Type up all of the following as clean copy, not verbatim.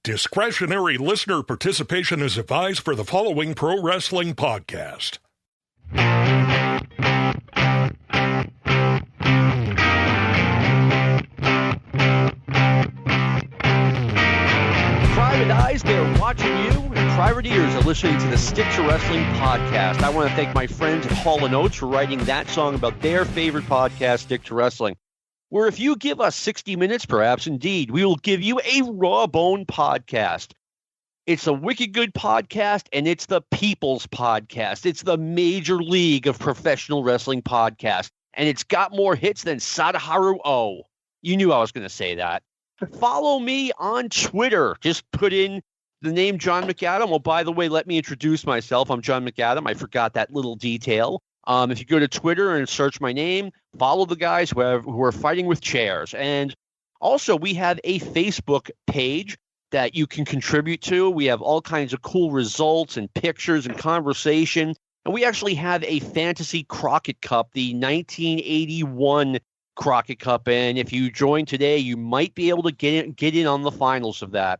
Discretionary listener participation is advised for the following pro wrestling podcast. Private eyes, they're watching you, and private ears are listening to the Stick to Wrestling podcast. I want to thank my friends at Hall & Oates for writing that song about their favorite podcast, Stick to Wrestling, where if you give us 60 minutes, perhaps indeed, we will give you a rawbone podcast. It's a wicked good podcast, and it's the people's podcast. It's the major league of professional wrestling podcast, and it's got more hits than Sadaharu O. You knew I was going to say that. Follow me on Twitter. Just put in the name John McAdam. Oh, by the way, let me introduce myself. I'm John McAdam. I forgot that little detail. If you go to Twitter and search my name, follow the guys who are fighting with chairs. And also, we have a Facebook page that you can contribute to. We have all kinds of cool results and pictures and conversation. And we actually have a fantasy Crockett Cup, the 1981 Crockett Cup. And if you join today, you might be able to get in on the finals of that.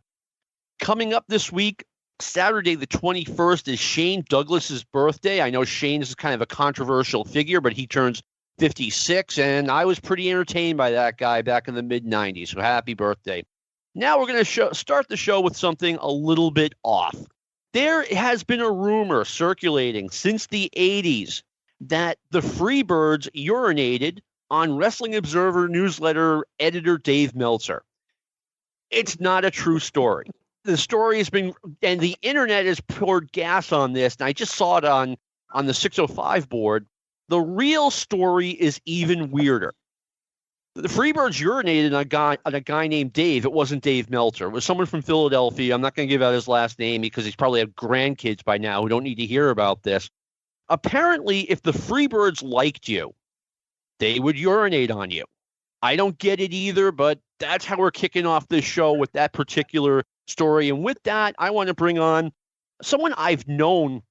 Coming up this week, Saturday the 21st is Shane Douglas's birthday. I know Shane is kind of a controversial figure, but he turns 56, and I was pretty entertained by that guy back in the mid-90s, so happy birthday. Now we're going to start the show with something a little bit off. There has been a rumor circulating since the 80s that the Freebirds urinated on Wrestling Observer newsletter editor Dave Meltzer. It's not a true story. The story has been, and the internet has poured gas on this, and I just saw it on the 605 board. The real story is even weirder. The Freebirds urinated on a guy named Dave. It wasn't Dave Meltzer. It was someone from Philadelphia. I'm not going to give out his last name because he's probably have grandkids by now who don't need to hear about this. Apparently, if the Freebirds liked you, they would urinate on you. I don't get it either, but that's how we're kicking off this show with that particular story. And with that, I want to bring on someone I've known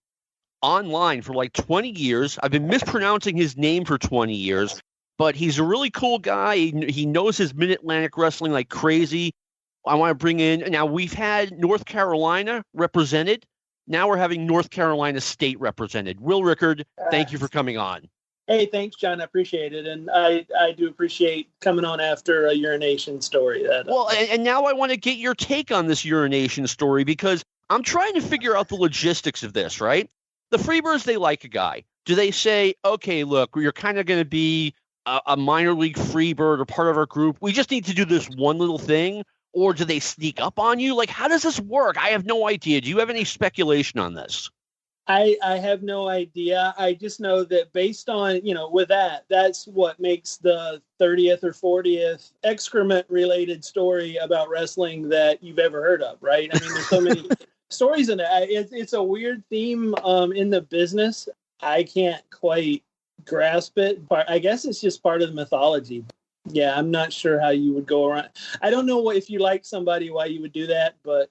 online for like 20 years. I've been mispronouncing his name for 20 years, but he's a really cool guy. He knows his Mid-Atlantic wrestling like crazy. I want to bring in, now we've had North Carolina represented. Now we're having North Carolina State represented. Will Rickard, thank you for coming on. Hey, thanks, John. I appreciate it. And I do appreciate coming on after a urination story. Well, and now I want to get your take on this urination story because I'm trying to figure out the logistics of this, right? The Freebirds, they like a guy. Do they say, okay, look, you're kind of going to be a minor league Freebird or part of our group. We just need to do this one little thing. Or do they sneak up on you? Like, how does this work? I have no idea. Do you have any speculation on this? I have no idea. I just know that based on, with that's what makes the 30th or 40th excrement-related story about wrestling that you've ever heard of, right? I mean, there's so many stories in it. It's a weird theme in the business. I can't quite grasp it. But I guess it's just part of the mythology. Yeah, I'm not sure how you would go around. I don't know if you like somebody, why you would do that, but,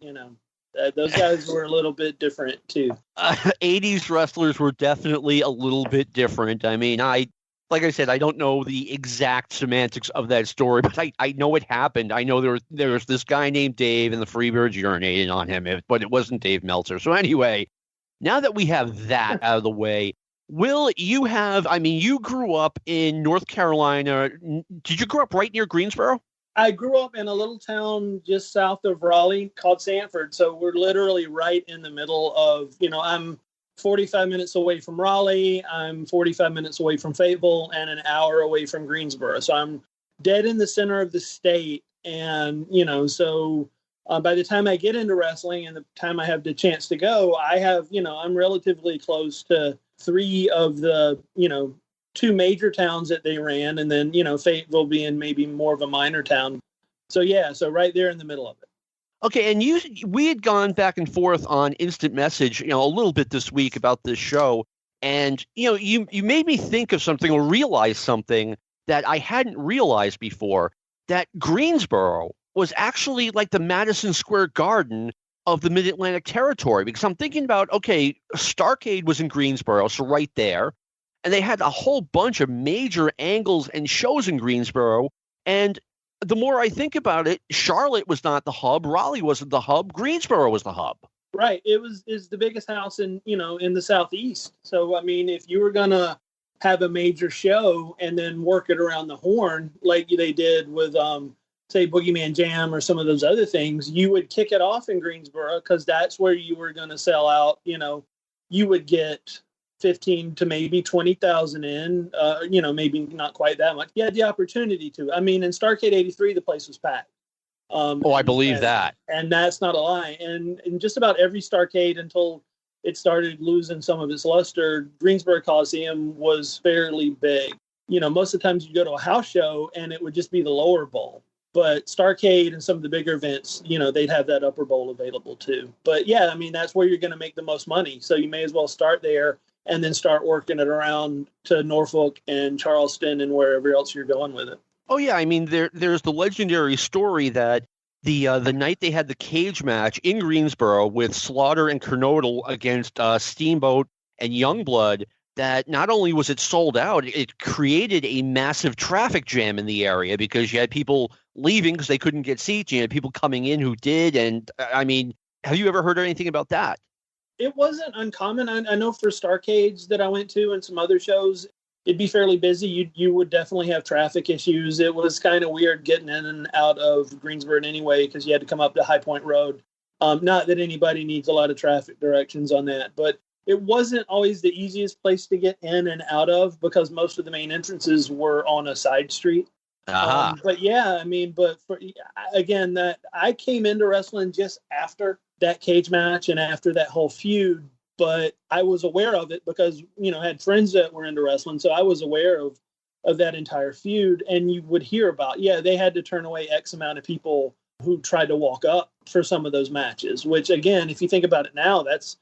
those guys were a little bit different, too. 80s wrestlers were definitely a little bit different. I mean, like I said, I don't know the exact semantics of that story, but I know it happened. I know there was this guy named Dave, and the Freebirds urinated on him, but it wasn't Dave Meltzer. So anyway, now that we have that out of the way, Will, you grew up in North Carolina. Did you grow up right near Greensboro? I grew up in a little town just south of Raleigh called Sanford. So we're literally right in the middle of, I'm 45 minutes away from Raleigh. I'm 45 minutes away from Fayetteville and an hour away from Greensboro. So I'm dead in the center of the state. And, so by the time I get into wrestling and the time I have the chance to go, I have, I'm relatively close to three of the, two major towns that they ran, and then, Fayetteville being maybe more of a minor town. So, so right there in the middle of it. Okay, and we had gone back and forth on instant message, a little bit this week about this show, and, you made me think of something or realize something that I hadn't realized before, that Greensboro was actually like the Madison Square Garden of the Mid-Atlantic territory, because I'm thinking about, okay, Starcade was in Greensboro, so right there. And they had a whole bunch of major angles and shows in Greensboro. And the more I think about it, Charlotte was not the hub. Raleigh wasn't the hub. Greensboro was the hub. Right. Is the biggest house in the Southeast. So, I mean, if you were going to have a major show and then work it around the horn, like they did with, say, Boogeyman Jam or some of those other things, you would kick it off in Greensboro because that's where you were going to sell out. You would get 15 to maybe 20,000 in, maybe not quite that much. You had the opportunity to. I mean, in Starcade 83, the place was packed. I believe that. And that's not a lie. And in just about every Starcade until it started losing some of its luster, Greensboro Coliseum was fairly big. Most of the times you go to a house show and it would just be the lower bowl. But Starcade and some of the bigger events, they'd have that upper bowl available too. But yeah, I mean, that's where you're going to make the most money. So you may as well start there and then start working it around to Norfolk and Charleston and wherever else you're going with it. Oh, yeah. I mean, there's the legendary story that the night they had the cage match in Greensboro with Slaughter and Cornodal against Steamboat and Youngblood, that not only was it sold out, it created a massive traffic jam in the area because you had people leaving because they couldn't get seats. You had people coming in who did. And, I mean, have you ever heard anything about that? It wasn't uncommon. I know for Starcades that I went to and some other shows, it'd be fairly busy. You would definitely have traffic issues. It was kind of weird getting in and out of Greensboro anyway because you had to come up to High Point Road. Not that anybody needs a lot of traffic directions on that, but it wasn't always the easiest place to get in and out of because most of the main entrances were on a side street. But yeah, I mean, that I came into wrestling just after that cage match and after that whole feud, but I was aware of it because, I had friends that were into wrestling. So I was aware of that entire feud, and you would hear about, they had to turn away X amount of people who tried to walk up for some of those matches, which again, if you think about it now, that's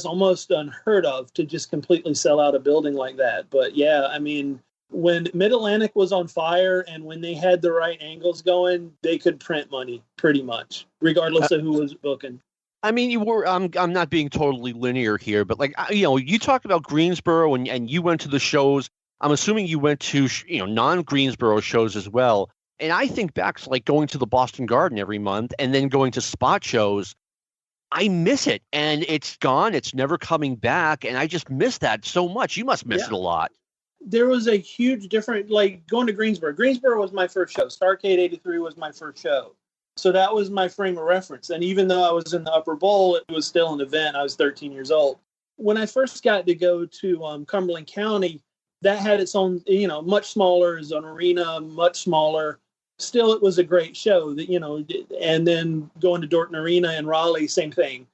almost unheard of to just completely sell out a building like that. But yeah, I mean, when Mid-Atlantic was on fire and when they had the right angles going, they could print money pretty much, regardless of who was booking. I mean, I'm not being totally linear here, but you talked about Greensboro and you went to the shows. I'm assuming you went to, non-Greensboro shows as well. And I think back to going to the Boston Garden every month and then going to spot shows. I miss it, and it's gone. It's never coming back, and I just miss that so much. You must miss it a lot. There was a huge difference, going to Greensboro. Greensboro was my first show. Starcade 83 was my first show. So that was my frame of reference. And even though I was in the upper bowl, it was still an event. I was 13 years old. When I first got to go to Cumberland County, that had its own, much smaller, as an arena, much smaller. Still, it was a great show, and then going to Dorton Arena in Raleigh, same thing.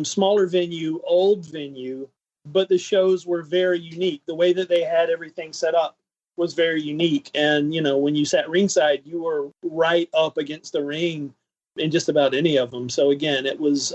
Smaller venue, old venue, but the shows were very unique. The way that they had everything set up was very unique. And, when you sat ringside, you were right up against the ring in just about any of them. So again, it was,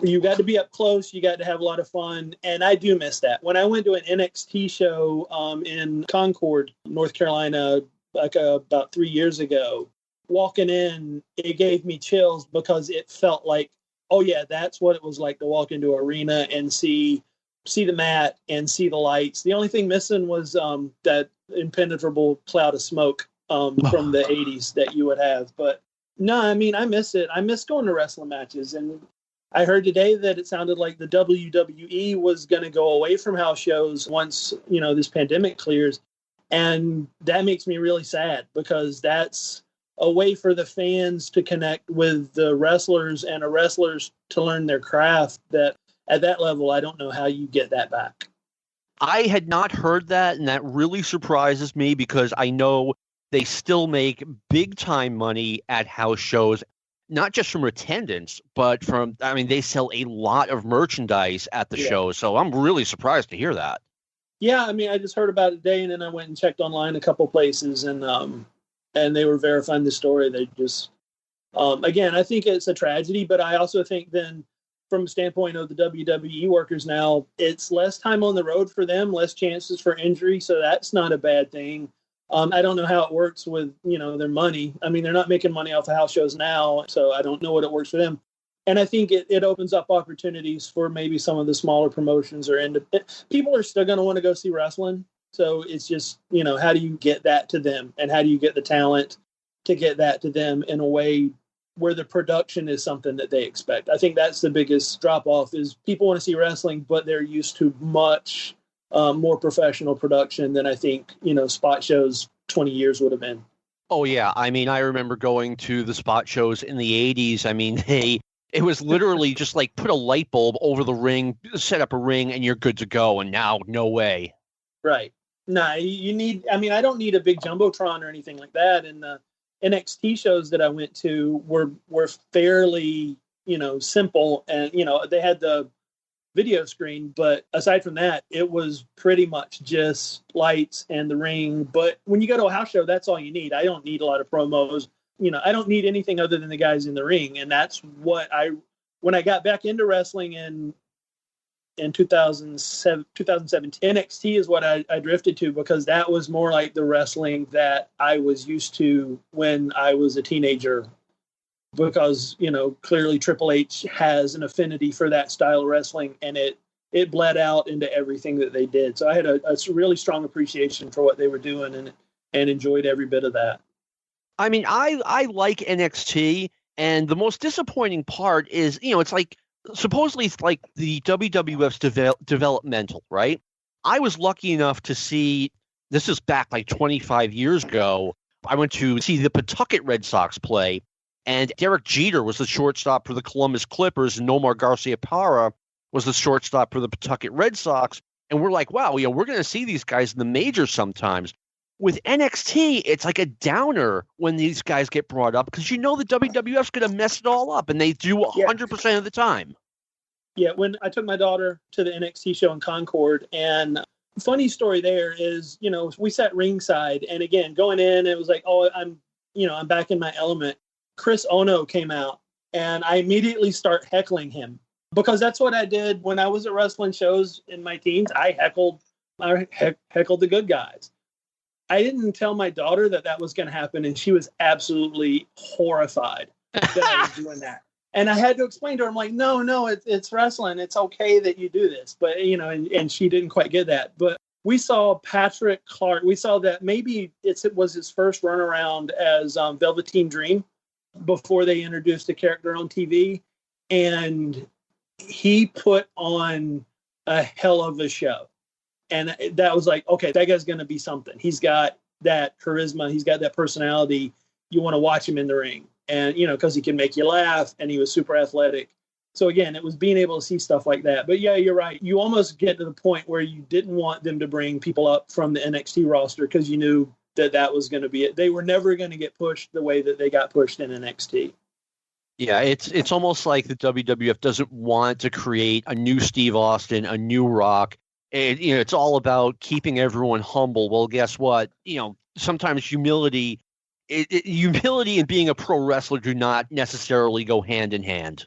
you got to be up close. You got to have a lot of fun. And I do miss that. When I went to an NXT show in Concord, North Carolina, about 3 years ago, walking in, it gave me chills because it felt like, oh yeah, that's what it was like to walk into an arena and see the mat and see the lights. The only thing missing was that impenetrable cloud of smoke from the 80s that you would have. But no, I mean, I miss it. I miss going to wrestling matches. And I heard today that it sounded like the WWE was going to go away from house shows once, this pandemic clears. And that makes me really sad because that's a way for the fans to connect with the wrestlers and the wrestlers to learn their craft that at that level, I don't know how you get that back. I had not heard that, and that really surprises me because I know they still make big time money at house shows, not just from attendance, but they sell a lot of merchandise at the show. So I'm really surprised to hear that. Yeah, I mean, I just heard about it today, and then I went and checked online a couple places, and they were verifying the story. They just, again, I think it's a tragedy, but I also think then from a standpoint of the WWE workers now, it's less time on the road for them, less chances for injury, so that's not a bad thing. I don't know how it works with, their money. I mean, they're not making money off of house shows now, so I don't know what it works for them. And I think it opens up opportunities for maybe some of the smaller promotions or people are still going to want to go see wrestling. So it's just, how do you get that to them and how do you get the talent to get that to them in a way where the production is something that they expect. I think that's the biggest drop off is people want to see wrestling, but they're used to much more professional production than I think, spot shows 20 years would have been. Oh, yeah. I mean, I remember going to the spot shows in the 80s. I mean, it was literally just like put a light bulb over the ring, set up a ring, and you're good to go. And now, no way. Right. No, I don't need a big Jumbotron or anything like that. And the NXT shows that I went to were fairly, simple. And, they had the video screen, but aside from that, it was pretty much just lights and the ring. But when you go to a house show, that's all you need. I don't need a lot of promos. I don't need anything other than the guys in the ring. And that's what when I got back into wrestling in 2017, NXT is what I drifted to, because that was more like the wrestling that I was used to when I was a teenager. Because, clearly Triple H has an affinity for that style of wrestling, and it bled out into everything that they did. So I had a really strong appreciation for what they were doing and enjoyed every bit of that. I mean, I like NXT, and the most disappointing part is, it's like, supposedly it's like the WWF's developmental, right? I was lucky enough to see, this is back like 25 years ago, I went to see the Pawtucket Red Sox play. And Derek Jeter was the shortstop for the Columbus Clippers, and Nomar Garciaparra was the shortstop for the Pawtucket Red Sox. And we're like, wow, we're going to see these guys in the majors sometimes. With NXT, it's like a downer when these guys get brought up, because the WWF's going to mess it all up, and they do 100% of the time. Yeah, when I took my daughter to the NXT show in Concord, and funny story there is, we sat ringside, and again, going in, it was like, oh, I'm back in my element. Chris Ono came out, and I immediately start heckling him, because that's what I did when I was at wrestling shows in my teens. I heckled the good guys. I didn't tell my daughter that was going to happen, and she was absolutely horrified that I was doing that. And I had to explain to her, I'm like, no, it's wrestling. It's okay that you do this. But, and she didn't quite get that. But we saw Patrick Clark. We saw that maybe it was his first run around as Velveteen Dream before they introduced the character on TV. And he put on a hell of a show. And that was like, okay, that guy's going to be something. He's got that charisma. He's got that personality. You want to watch him in the ring. And, because he can make you laugh, and he was super athletic. So, again, it was being able to see stuff like that. But, yeah, you're right. You almost get to the point where you didn't want them to bring people up from the NXT roster, because you knew that was going to be it. They were never going to get pushed the way that they got pushed in NXT. Yeah, it's almost like the WWF doesn't want to create a new Steve Austin, a new Rock. It's all about keeping everyone humble. Well, guess what? Sometimes humility and being a pro wrestler do not necessarily go hand in hand.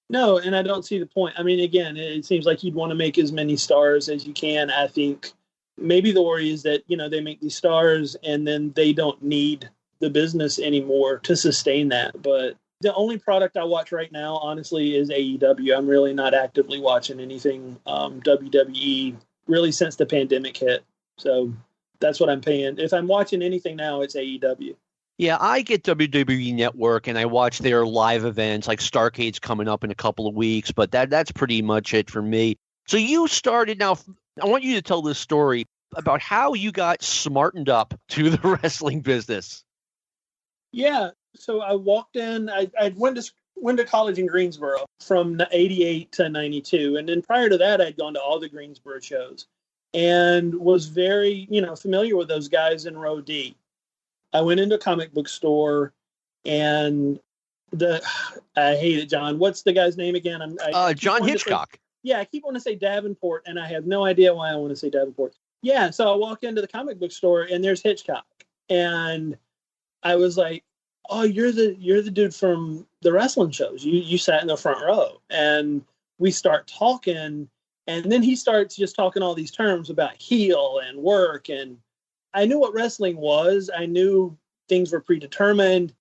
No, and I don't see the point. I mean, again, it seems like you'd want to make as many stars as you can. I think maybe the worry is that, they make these stars and then they don't need the business anymore to sustain that. But the only product I watch right now, honestly, is AEW. I'm really not actively watching anything WWE really since the pandemic hit. So that's what I'm paying. If I'm watching anything now, it's AEW. Yeah, I get WWE Network, and I watch their live events, like Starcade's coming up in a couple of weeks, but that's pretty much it for me. So you started, now I want you to tell this story about how you got smartened up to the wrestling business. Yeah, so I walked in, I went to college in Greensboro from 88 to 92, and then prior to that, I'd gone to all the Greensboro shows and was very, familiar with those guys in Row D. I went into a comic book store, and I hate it, John. What's the guy's name again? John Hitchcock. I keep wanting to say Davenport, and I have no idea why I want to say Davenport. Yeah, so I walk into the comic book store, and there's Hitchcock, and I was like, "Oh, you're the dude from the wrestling shows. You sat in the front row," and we start talking. And then he starts just talking all these terms about heel and work. And I knew what wrestling was. I knew things were predetermined.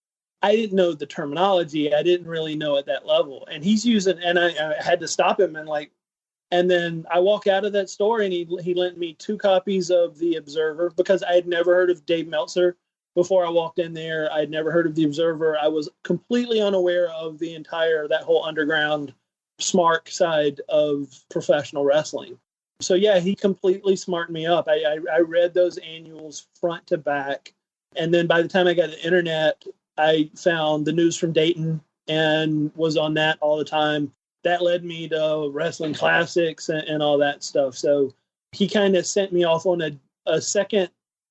I didn't know the terminology. I didn't really know at that level. And he's using, and I had to stop him and then I walk out of that store, and he lent me 2 copies of The Observer, because I had never heard of Dave Meltzer before I walked in there. I'd never heard of the Observer. I was completely unaware of that whole underground smart side of professional wrestling. So yeah, he completely smartened me up. I read those annuals front to back. And then by the time I got the internet, I found the News from Dayton and was on that all the time. That led me to Wrestling Classics and all that stuff. So he kind of sent me off on a second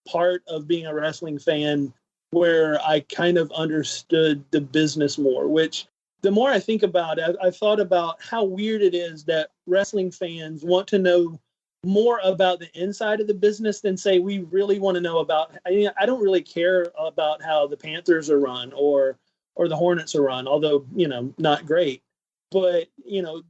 part of being a wrestling fan where I kind of understood the business more, which the more I think about it, I've thought about how weird it is that wrestling fans want to know more about the inside of the business than say we really want to know about. I don't really care about how the Panthers are run or the Hornets are run, although, not great. But,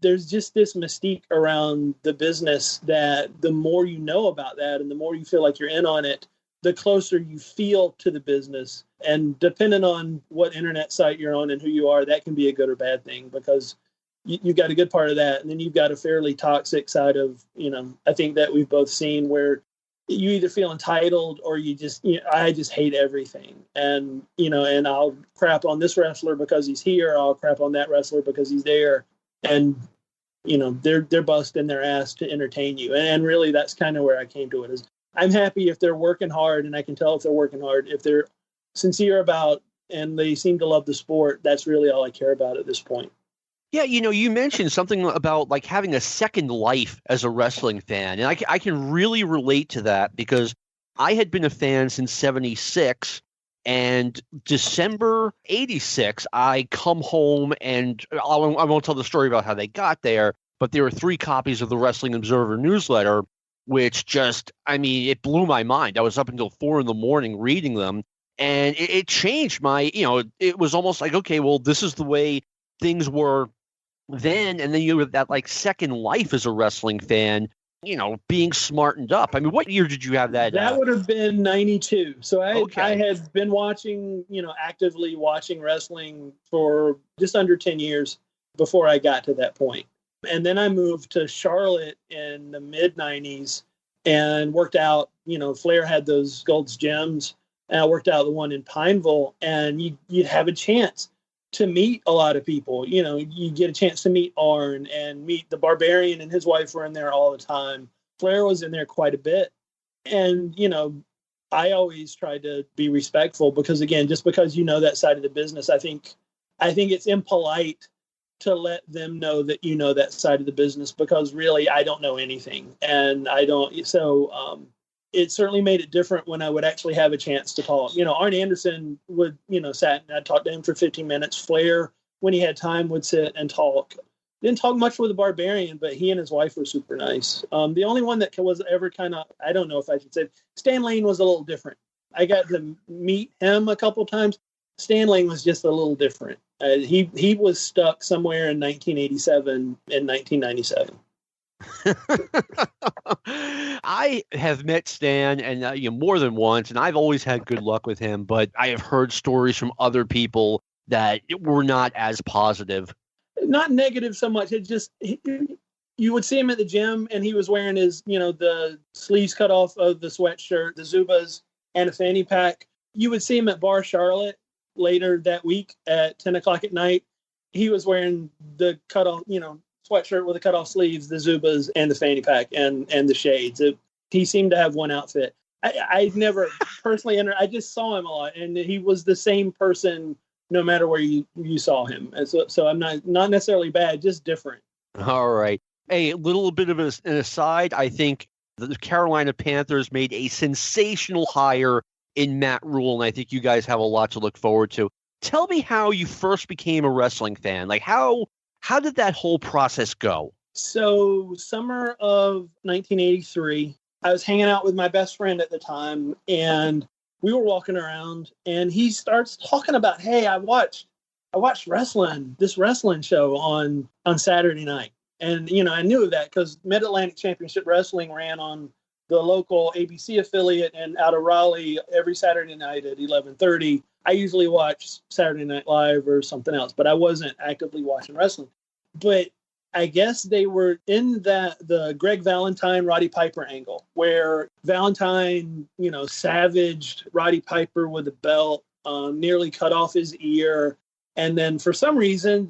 there's just this mystique around the business that the more you know about that and the more you feel like you're in on it, the closer you feel to the business. And depending on what internet site you're on and who you are, that can be a good or bad thing, because you've got a good part of that. And then you've got a fairly toxic side of, I think that we've both seen, where you either feel entitled or I just hate everything. And, and I'll crap on this wrestler because he's here. I'll crap on that wrestler because he's there. And, they're busting their ass to entertain you. And really, that's kind of where I came to it. Is I'm happy if they're working hard, and I can tell if they're working hard. If they're sincere about and they seem to love the sport, that's really all I care about at this point. Yeah, you mentioned something about like having a second life as a wrestling fan, and I can really relate to that, because I had been a fan since '76, and December '86, I come home, and I won't tell the story about how they got there, but there were 3 copies of the Wrestling Observer newsletter, which it blew my mind. I was up until 4 a.m. reading them, and it changed my, it was almost like, okay, well, this is the way things were then, and then you have that like second life as a wrestling fan, being smartened up. I mean, what year did you have that? That would have been 92. So Okay. I had been watching, actively watching wrestling for just under 10 years before I got to that point. And then I moved to Charlotte in the mid 90s and worked out, Flair had those Gold's Gyms, and I worked out the one in Pineville, and you'd have a chance to meet a lot of people. You get a chance to meet Arn and meet the Barbarian, and his wife were in there all the time. Flair was in there quite a bit. And, I always tried to be respectful, because again, just because that side of the business, I think it's impolite to let them know that that side of the business, because really I don't know anything. And it certainly made it different when I would actually have a chance to talk. Arn Anderson would, sat and I'd talk to him for 15 minutes. Flair, when he had time, would sit and talk. Didn't talk much with the Barbarian, but he and his wife were super nice. The only one that was ever kind of, I don't know if I should say, Stan Lane was a little different. I got to meet him a couple times. Stan Lane was just a little different. He was stuck somewhere in 1987 and 1997. I have met Stan and more than once, and I've always had good luck with him, but I have heard stories from other people that were not as positive. Not negative so much. It just, you would see him at the gym, and he was wearing his, the sleeves cut off of the sweatshirt, the Zubas, and a fanny pack. You would see him at Bar Charlotte later that week at 10 o'clock at night. He was wearing the cut off, sweatshirt with the cut off sleeves, the Zubas, and the fanny pack, and the shades. He seemed to have one outfit. I never personally I just saw him a lot, and he was the same person no matter where you saw him. And so I'm not necessarily bad, just different. All right. A little bit of an aside, I think the Carolina Panthers made a sensational hire in Matt Rule, and I think you guys have a lot to look forward to. Tell me how you first became a wrestling fan. Like, how did that whole process go? So summer of 1983, I was hanging out with my best friend at the time, and we were walking around, and he starts talking about, hey, I watched wrestling, this wrestling show on Saturday night. And, I knew of that because Mid-Atlantic Championship Wrestling ran on the local ABC affiliate and out of Raleigh every Saturday night at 11:30. I usually watch Saturday Night Live or something else, but I wasn't actively watching wrestling. But I guess they were in the Greg Valentine, Roddy Piper angle, where Valentine, savaged Roddy Piper with a belt, nearly cut off his ear. And then for some reason,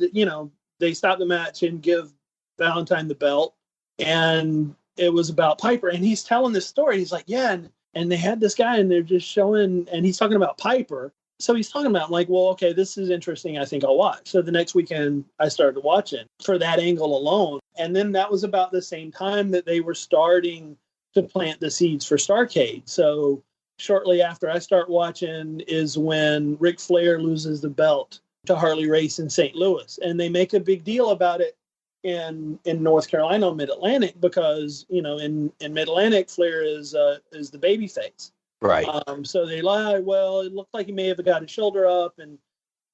they stop the match and give Valentine the belt. And it was about Piper. And he's telling this story. He's like, yeah. And they had this guy and they're just showing, and he's talking about Piper. So he's talking about, I'm like, well, okay, this is interesting. I think I'll watch. So the next weekend I started watching for that angle alone. And then that was about the same time that they were starting to plant the seeds for Starcade. So shortly after I start watching is when Ric Flair loses the belt to Harler Race in St. Louis. And they make a big deal about it in North Carolina, Mid-Atlantic, because, in Mid-Atlantic, Flair is the babyface. Right. So they lie, well, it looked like he may have got his shoulder up. And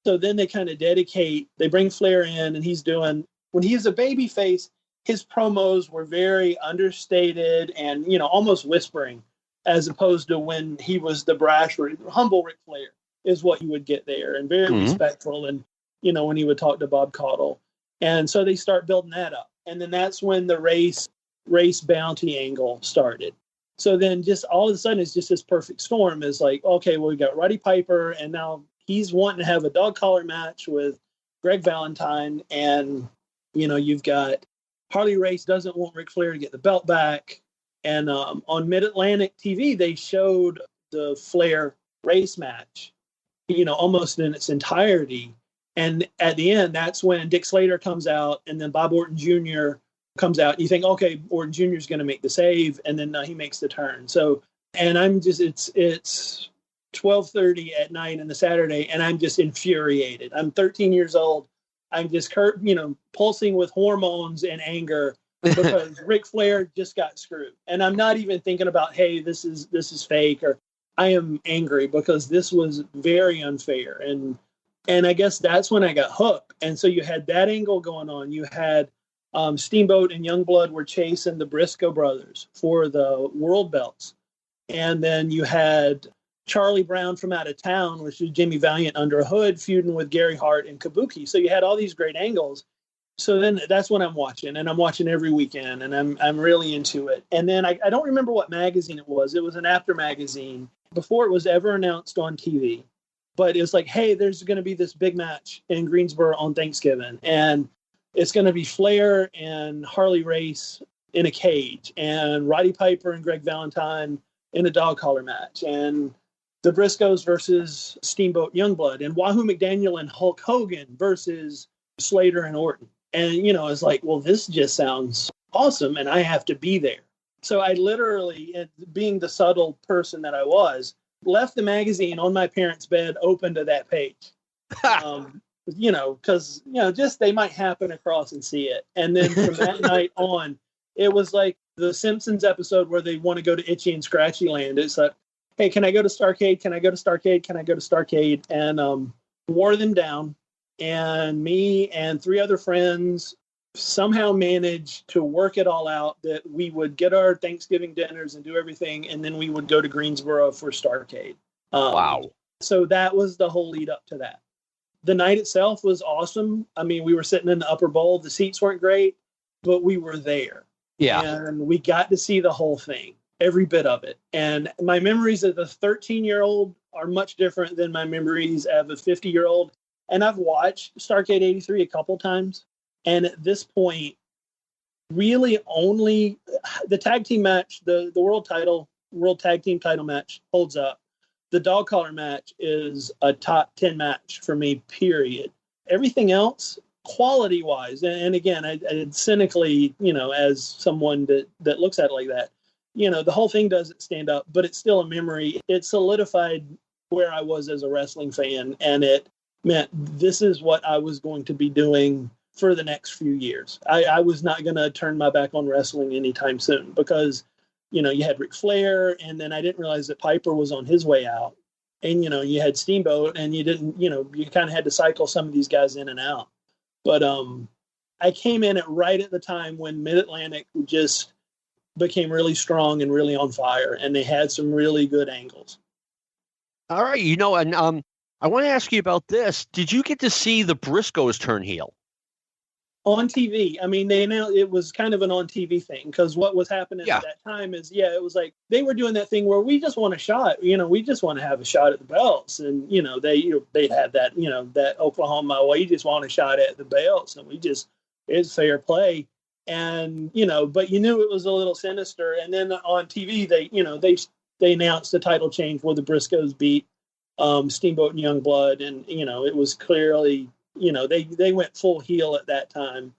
so then they kind of they bring Flair in, and when he's a babyface, his promos were very understated and, almost whispering, as opposed to when he was the brash, humble Ric Flair is what you would get there, and very respectful. And, when he would talk to Bob Caudle. And so they start building that up. And then that's when the race bounty angle started. So then just all of a sudden, it's just this perfect storm is like, okay, well, we got Roddy Piper, and now he's wanting to have a dog collar match with Greg Valentine. And, you've got Harley Race doesn't want Ric Flair to get the belt back. And on Mid-Atlantic TV, they showed the Flair Race match, almost in its entirety. And at the end, that's when Dick Slater comes out, and then Bob Orton Jr. comes out. You think, okay, Orton Jr. is going to make the save, and then he makes the turn. So, and I'm just, it's 12:30 at night on the Saturday, and I'm just infuriated. I'm 13 years old. I'm just, pulsing with hormones and anger because Ric Flair just got screwed. And I'm not even thinking about, hey, this is fake, or I am angry because this was very unfair. And I guess that's when I got hooked. And so you had that angle going on. You had Steamboat and Youngblood were chasing the Brisco brothers for the world belts. And then you had Charlie Brown from out of town, which is Jimmy Valiant under a hood, feuding with Gary Hart and Kabuki. So you had all these great angles. So then that's what I'm watching, and I'm watching every weekend, and I'm really into it. And then I don't remember what magazine it was. It was an after magazine before it was ever announced on TV. But it was like, hey, there's going to be this big match in Greensboro on Thanksgiving. And it's going to be Flair and Harley Race in a cage, and Roddy Piper and Greg Valentine in a dog collar match, and the Briscoes versus Steamboat Youngblood, and Wahoo McDaniel and Hulk Hogan versus Slater and Orton. And, it's like, well, this just sounds awesome, and I have to be there. So I literally, being the subtle person that I was, left the magazine on my parents' bed open to that page. Because, just they might happen across and see it. And then from that night on, it was like the Simpsons episode where they want to go to Itchy and Scratchy Land. It's like, hey, can I go to Starcade? Can I go to Starcade? Can I go to Starcade? And wore them down. And me and 3 other friends somehow managed to work it all out that we would get our Thanksgiving dinners and do everything, and then we would go to Greensboro for Starcade. Wow. So that was the whole lead up to that. The night itself was awesome. I mean, we were sitting in the upper bowl. The seats weren't great, but we were there. Yeah. And we got to see the whole thing, every bit of it. And my memories of the 13-year-old are much different than my memories of a 50-year-old. And I've watched Starcade 83 a couple times. And at this point, really only the tag team match, the world tag team title match holds up. The dog collar match is a top 10 match for me, period. Everything else, quality wise, and again, I cynically, as someone that looks at it like that, the whole thing doesn't stand up, but it's still a memory. It solidified where I was as a wrestling fan, and it meant this is what I was going to be doing for the next few years. I was not going to turn my back on wrestling anytime soon because, you had Ric Flair, and then I didn't realize that Piper was on his way out. And, you had Steamboat, and you didn't, you kind of had to cycle some of these guys in and out. But I came in right at the time when Mid-Atlantic just became really strong and really on fire, and they had some really good angles. All right. And I want to ask you about this. Did you get to see the Briscoes turn heel? On TV. I mean, they announced it was kind of an on TV thing because what was happening at that time is, it was like they were doing that thing where we just want a shot. We just want to have a shot at the belts, and they had that that Oklahoma. Well, you just want a shot at the belts, and it's fair play, and but you knew it was a little sinister. And then on TV, they announced the title change where the Briscoes beat Steamboat and Youngblood, and it was clearly. They went full heel at that time.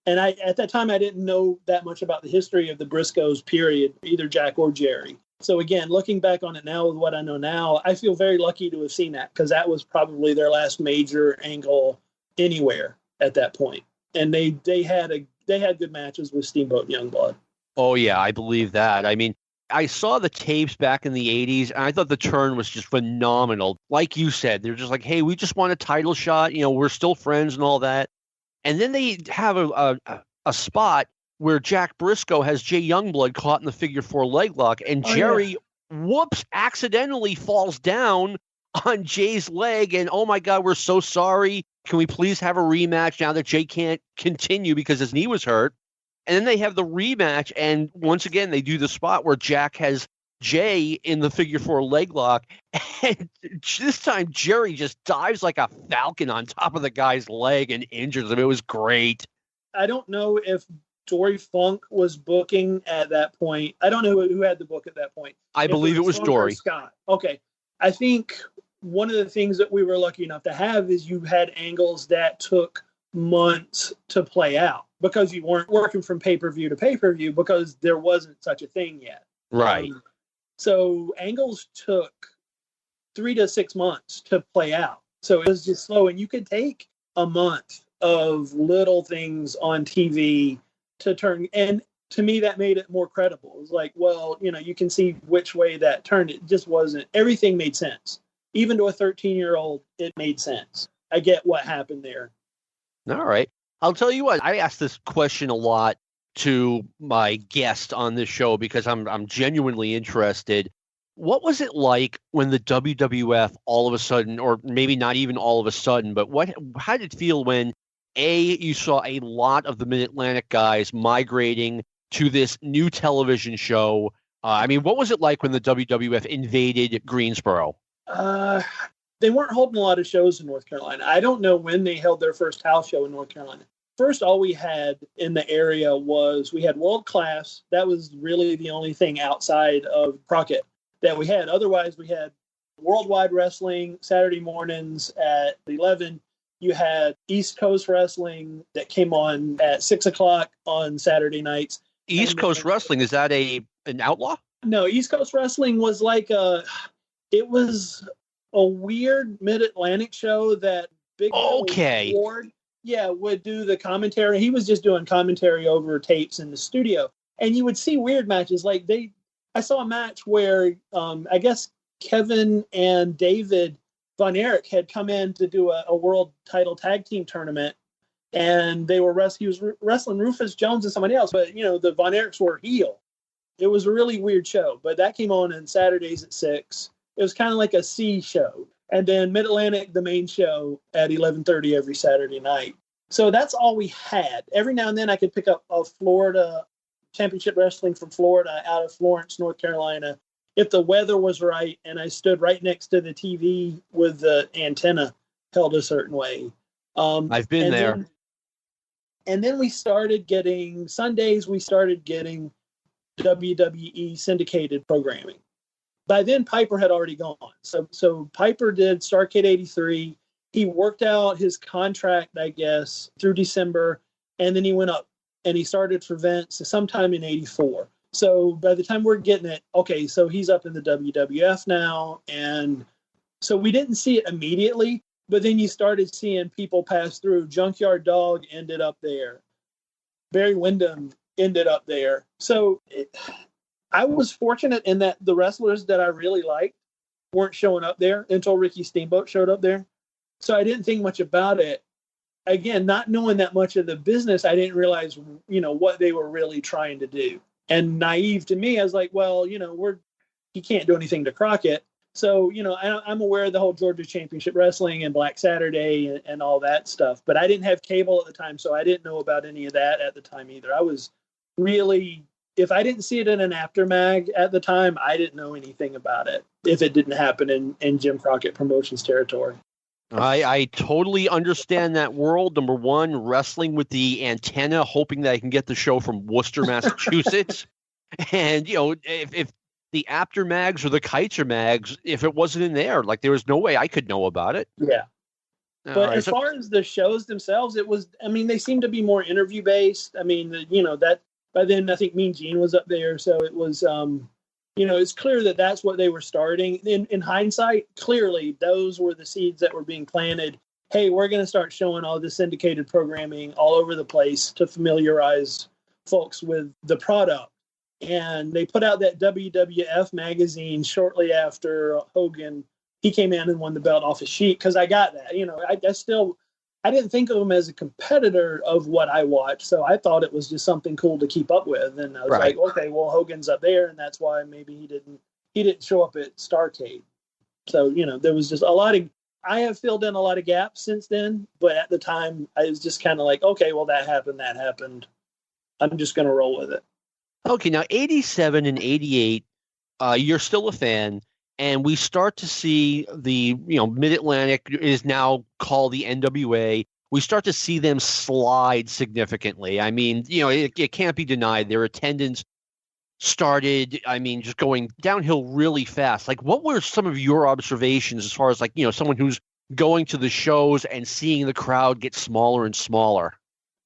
And at that time, I didn't know that much about the history of the Briscoes, period, either Jack or Jerry. So again, looking back on it now with what I know now, I feel very lucky to have seen that because that was probably their last major angle anywhere at that point. And they had good matches with Steamboat and Youngblood. Oh, yeah, I believe that. I mean, I saw the tapes back in the 80s, and I thought the turn was just phenomenal. Like you said, they're just like, hey, we just want a title shot. We're still friends and all that. And then they have a spot where Jack Brisco has Jay Youngblood caught in the figure 4 leg lock, and Jerry, accidentally falls down on Jay's leg. And, oh, my God, we're so sorry. Can we please have a rematch now that Jay can't continue because his knee was hurt? And then they have the rematch, and once again, they do the spot where Jack has Jay in the figure 4 leg lock, and this time Jerry just dives like a falcon on top of the guy's leg and injures him. It was great. I don't know if Dory Funk was booking at that point. I don't know who had the book at that point. I believe it was Dory. Scott. Okay. I think one of the things that we were lucky enough to have is you had angles that took months to play out because you weren't working from pay-per-view to pay-per-view because there wasn't such a thing yet. Right. So angles took 3 to 6 months to play out. So it was just slow, and you could take a month of little things on TV to turn. And to me, that made it more credible. It was like, well, you can see which way that turned. It just wasn't. Everything made sense. Even to a 13-year-old, it made sense. I get what happened there. All right. I'll tell you what, I ask this question a lot to my guest on this show because I'm genuinely interested. What was it like when the WWF all of a sudden, or maybe not even all of a sudden, but how did it feel when you saw a lot of the Mid-Atlantic guys migrating to this new television show? What was it like when the WWF invaded Greensboro? They weren't holding a lot of shows in North Carolina. I don't know when they held their first house show in North Carolina. First, all we had in the area was we had World Class. That was really the only thing outside of Crockett that we had. Otherwise, we had Worldwide Wrestling Saturday mornings at 11. You had East Coast Wrestling that came on at 6 o'clock on Saturday nights. East Coast Wrestling, is that an outlaw? No, East Coast Wrestling was like it was a weird Mid-Atlantic show that Big Ward, would do the commentary. He was just doing commentary over tapes in the studio. And you would see weird matches. Like I saw a match where I guess Kevin and David Von Erich had come in to do a world title tag team tournament. And he was wrestling Rufus Jones and somebody else. But, the Von Erichs were heel. It was a really weird show. But that came on Saturdays at 6. It was kind of like a C show. And then Mid-Atlantic, the main show, at 11:30 every Saturday night. So that's all we had. Every now and then I could pick up a Florida championship wrestling from Florida out of Florence, North Carolina, if the weather was right and I stood right next to the TV with the antenna held a certain way. I've been there. And then we started getting, Sundays, we started getting WWE syndicated programming. By then, Piper had already gone. So Piper did Starcade 83. He worked out his contract, I guess, through December, and then he went up and he started for Vince sometime in 84. So by the time we're getting it, okay, so he's up in the WWF now. And so we didn't see it immediately, but then you started seeing people pass through. Junkyard Dog ended up there. Barry Windham ended up there. So I was fortunate in that the wrestlers that I really liked weren't showing up there until Ricky Steamboat showed up there. So I didn't think much about it. Again, not knowing that much of the business, I didn't realize, what they were really trying to do. And naive to me, I was like, well, he can't do anything to Crockett. So, I'm aware of the whole Georgia Championship Wrestling and Black Saturday and all that stuff, but I didn't have cable at the time, so I didn't know about any of that at the time either. I was really, if I didn't see it in an aftermag at the time, I didn't know anything about it if it didn't happen in Jim Crockett Promotions territory. I totally understand that world. Number one, wrestling with the antenna, hoping that I can get the show from Worcester, Massachusetts. And, if the after mags or the Kaiser mags, if it wasn't in there, like there was no way I could know about it. Yeah. But as far as the shows themselves, they seem to be more interview based. That by then I think Mean Gene was up there. So it was, it's clear that that's what they were starting. In hindsight, clearly those were the seeds that were being planted. Hey, we're going to start showing all this syndicated programming all over the place to familiarize folks with the product. And they put out that WWF magazine shortly after Hogan, he came in and won the belt off his sheet, because I got that. I didn't think of him as a competitor of what I watched, so I thought it was just something cool to keep up with. And I was like, okay, well, Hogan's up there, and that's why maybe he didn't show up at Starcade. So, there was just I have filled in a lot of gaps since then, but at the time I was just kind of like, okay, well, that happened. I'm just going to roll with it. Okay, now 87 and 88, you're still a fan, and we start to see the, Mid-Atlantic is now called the NWA. We start to see them slide significantly. I mean, it can't be denied. Their attendance started, just going downhill really fast. Like, what were some of your observations as far as, someone who's going to the shows and seeing the crowd get smaller and smaller?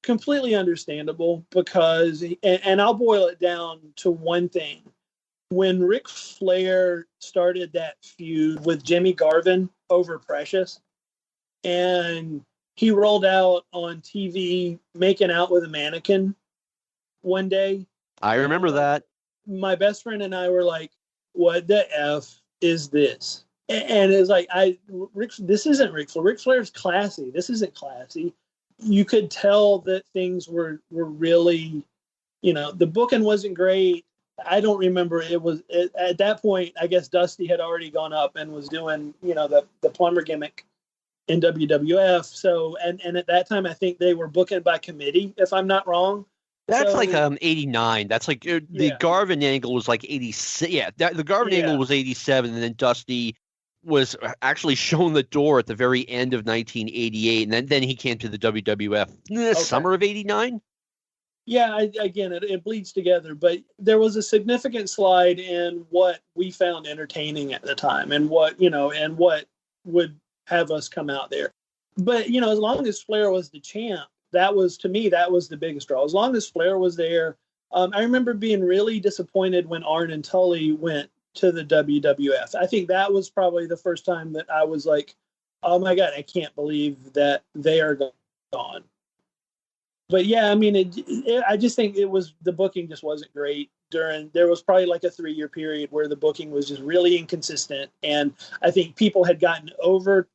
Completely understandable, because, and I'll boil it down to one thing. When Ric Flair started that feud with Jimmy Garvin over Precious, and he rolled out on TV making out with a mannequin one day. I remember that. My best friend and I were like, what the F is this? And it's like, this isn't Ric Flair. Ric Flair's classy. This isn't classy. You could tell that things were really, the booking wasn't great. I don't remember. At that point, I guess Dusty had already gone up and was doing, the plumber gimmick in WWF. So, and at that time, I think they were booking by committee, if I'm not wrong. That's 89. That's like the Garvin angle was like 86. Yeah, the Garvin angle was 87, and then Dusty was actually shown the door at the very end of 1988, and then he came to the WWF in the summer of 89. Yeah, again, it bleeds together, but there was a significant slide in what we found entertaining at the time, and what would have us come out there. But as long as Flair was the champ, that was the biggest draw. As long as Flair was there, I remember being really disappointed when Arn and Tully went to the WWF. I think that was probably the first time that I was like, oh my God, I can't believe that they are gone. But yeah, I just think the booking just wasn't great. There was probably like a 3-year period where the booking was just really inconsistent. And I think people had gotten over,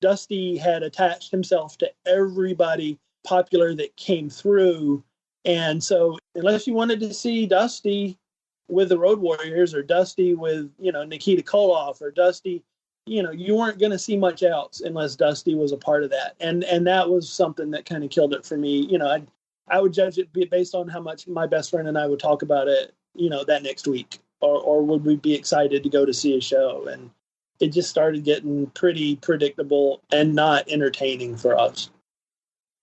Dusty had attached himself to everybody popular that came through. And so unless you wanted to see Dusty with the Road Warriors, or Dusty with, Nikita Koloff, or Dusty, you weren't going to see much else unless Dusty was a part of that. And that was something that kind of killed it for me. I would judge it based on how much my best friend and I would talk about it, that next week, or would we be excited to go to see a show? And it just started getting pretty predictable and not entertaining for us.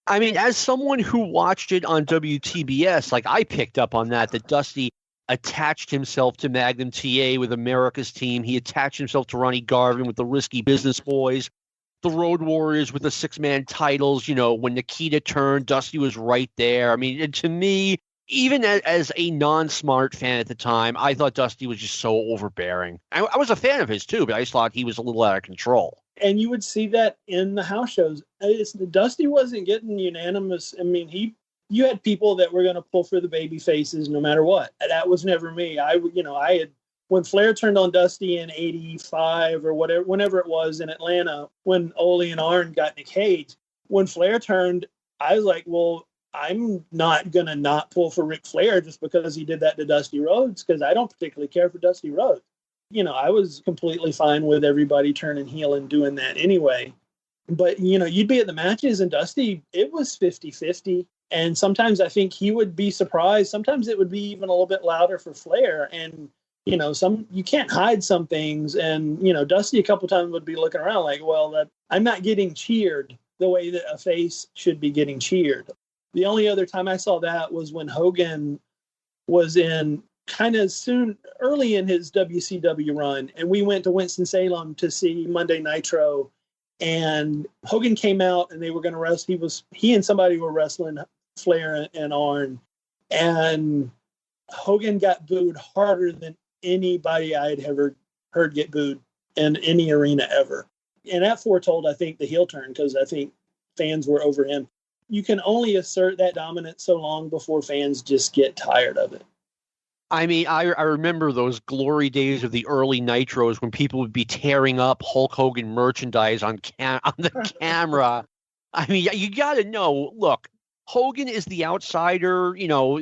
As someone who watched it on WTBS, like, I picked up on that Dusty attached himself to Magnum Ta with America's Team. He attached himself to Ronnie Garvin with the Risky Business Boys, the Road Warriors with the 6-man titles. When Nikita turned, Dusty was right there. And to me, even as a non-smart fan at the time, I thought Dusty was just so overbearing. I was a fan of his too, but I just thought he was a little out of control. And you would see that in the house shows. Dusty wasn't getting unanimous. You had people that were going to pull for the baby faces no matter what. That was never me. When Flair turned on Dusty in 85 or whatever, whenever it was in Atlanta, when Ole and Arn got Nick Cage, when Flair turned, I was like, well, I'm not going to not pull for Ric Flair just because he did that to Dusty Rhodes, because I don't particularly care for Dusty Rhodes. I was completely fine with everybody turning heel and doing that anyway. But, you'd be at the matches and Dusty, it was 50-50. And sometimes I think he would be surprised. Sometimes it would be even a little bit louder for Flair. And, you can't hide some things. And, Dusty a couple times would be looking around like, well, I'm not getting cheered the way that a face should be getting cheered. The only other time I saw that was when Hogan was in kind of early in his WCW run. And we went to Winston-Salem to see Monday Nitro. And Hogan came out and they were going to wrestle. He and somebody were wrestling Flair and Arn. And Hogan got booed harder than anybody I had ever heard get booed in any arena ever. And that foretold, I think, the heel turn, because I think fans were over him. You can only assert that dominance so long before fans just get tired of it. I mean, I remember those glory days of the early Nitros when people would be tearing up Hulk Hogan merchandise on the camera. I mean, you got to know, look, Hogan is the outsider.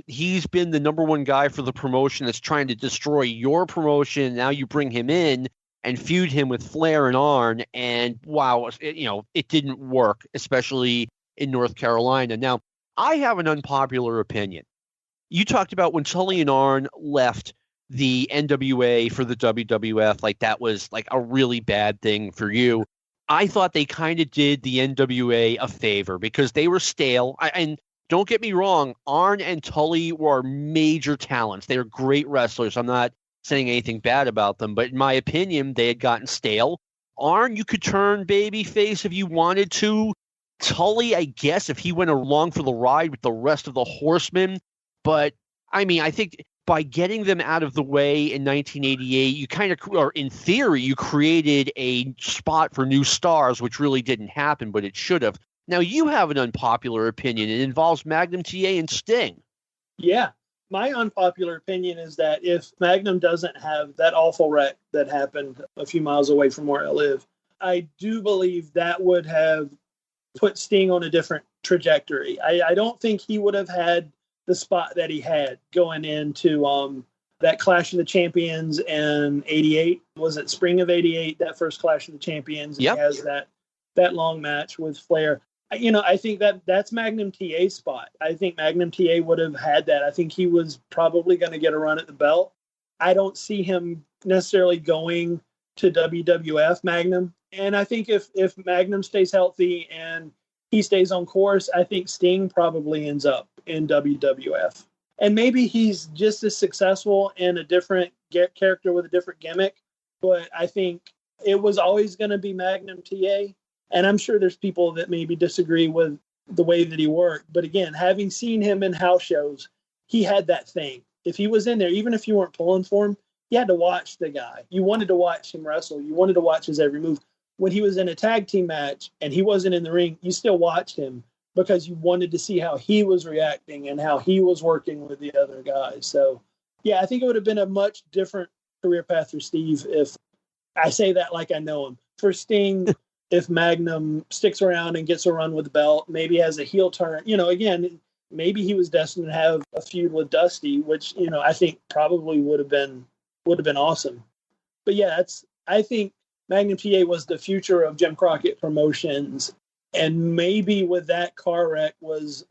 He's been the number one guy for the promotion that's trying to destroy your promotion. Now you bring him in and feud him with Flair and Arn, and wow, it didn't work, especially in North Carolina. Now, I have an unpopular opinion. You talked about when Tully and Arn left the NWA for the WWF, like that was like a really bad thing for you. I thought they kind of did the NWA a favor because they were stale. And don't get me wrong, Arn and Tully were major talents. They were great wrestlers. I'm not saying anything bad about them, but in my opinion, they had gotten stale. Arn, you could turn babyface if you wanted to. Tully, I guess, if he went along for the ride with the rest of the Horsemen. But, I mean, I think by getting them out of the way in 1988, you kind of, or in theory, you created a spot for new stars, which really didn't happen, but it should have. Now, you have an unpopular opinion. It involves Magnum Ta and Sting. Yeah. My unpopular opinion is that if Magnum doesn't have that awful wreck that happened a few miles away from where I live, I do believe that would have put Sting on a different trajectory. I don't think he would have had the spot that he had going into that Clash of the Champions in 88. Was it spring of 88, that first Clash of the Champions? Yep. He has that long match with Flair. I think that's Magnum TA's spot. I think Magnum TA would have had that. I think he was probably going to get a run at the belt. I don't see him necessarily going to WWF Magnum. And I think if Magnum stays healthy and he stays on course, I think Sting probably ends up in WWF. And maybe he's just as successful in a different character with a different gimmick. But I think it was always going to be Magnum TA. And I'm sure there's people that maybe disagree with the way that he worked. But again, having seen him in house shows, he had that thing. If he was in there, even if you weren't pulling for him, you had to watch the guy. You wanted to watch him wrestle. You wanted to watch his every move. When he was in a tag team match and he wasn't in the ring, you still watched him because you wanted to see how he was reacting and how he was working with the other guys. So, yeah, I think it would have been a much different career path for Steve if I say that like I know him. For Sting, if Magnum sticks around and gets a run with the belt, maybe has a heel turn, again, maybe he was destined to have a feud with Dusty, which, I think probably would have been awesome. But yeah, I think Magnum TA was the future of Jim Crockett Promotions. And maybe with that car wreck was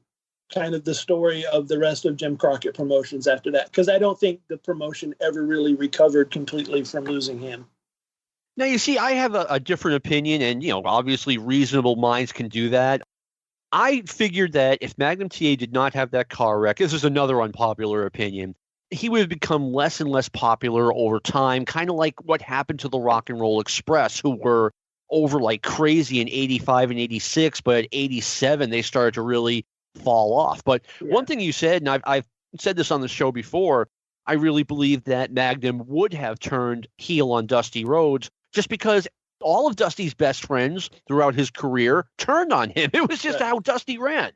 kind of the story of the rest of Jim Crockett Promotions after that. Because I don't think the promotion ever really recovered completely from losing him. Now, you see, I have a different opinion, and, obviously reasonable minds can do that. I figured that if Magnum TA did not have that car wreck, this is another unpopular opinion, he would have become less and less popular over time, kind of like what happened to the Rock and Roll Express, who were over like crazy in 85 and 86, but at 87, they started to really fall off. But one thing you said, and I've said this on the show before, I really believe that Magnum would have turned heel on Dusty Rhodes just because all of Dusty's best friends throughout his career turned on him. It was just how Dusty ran.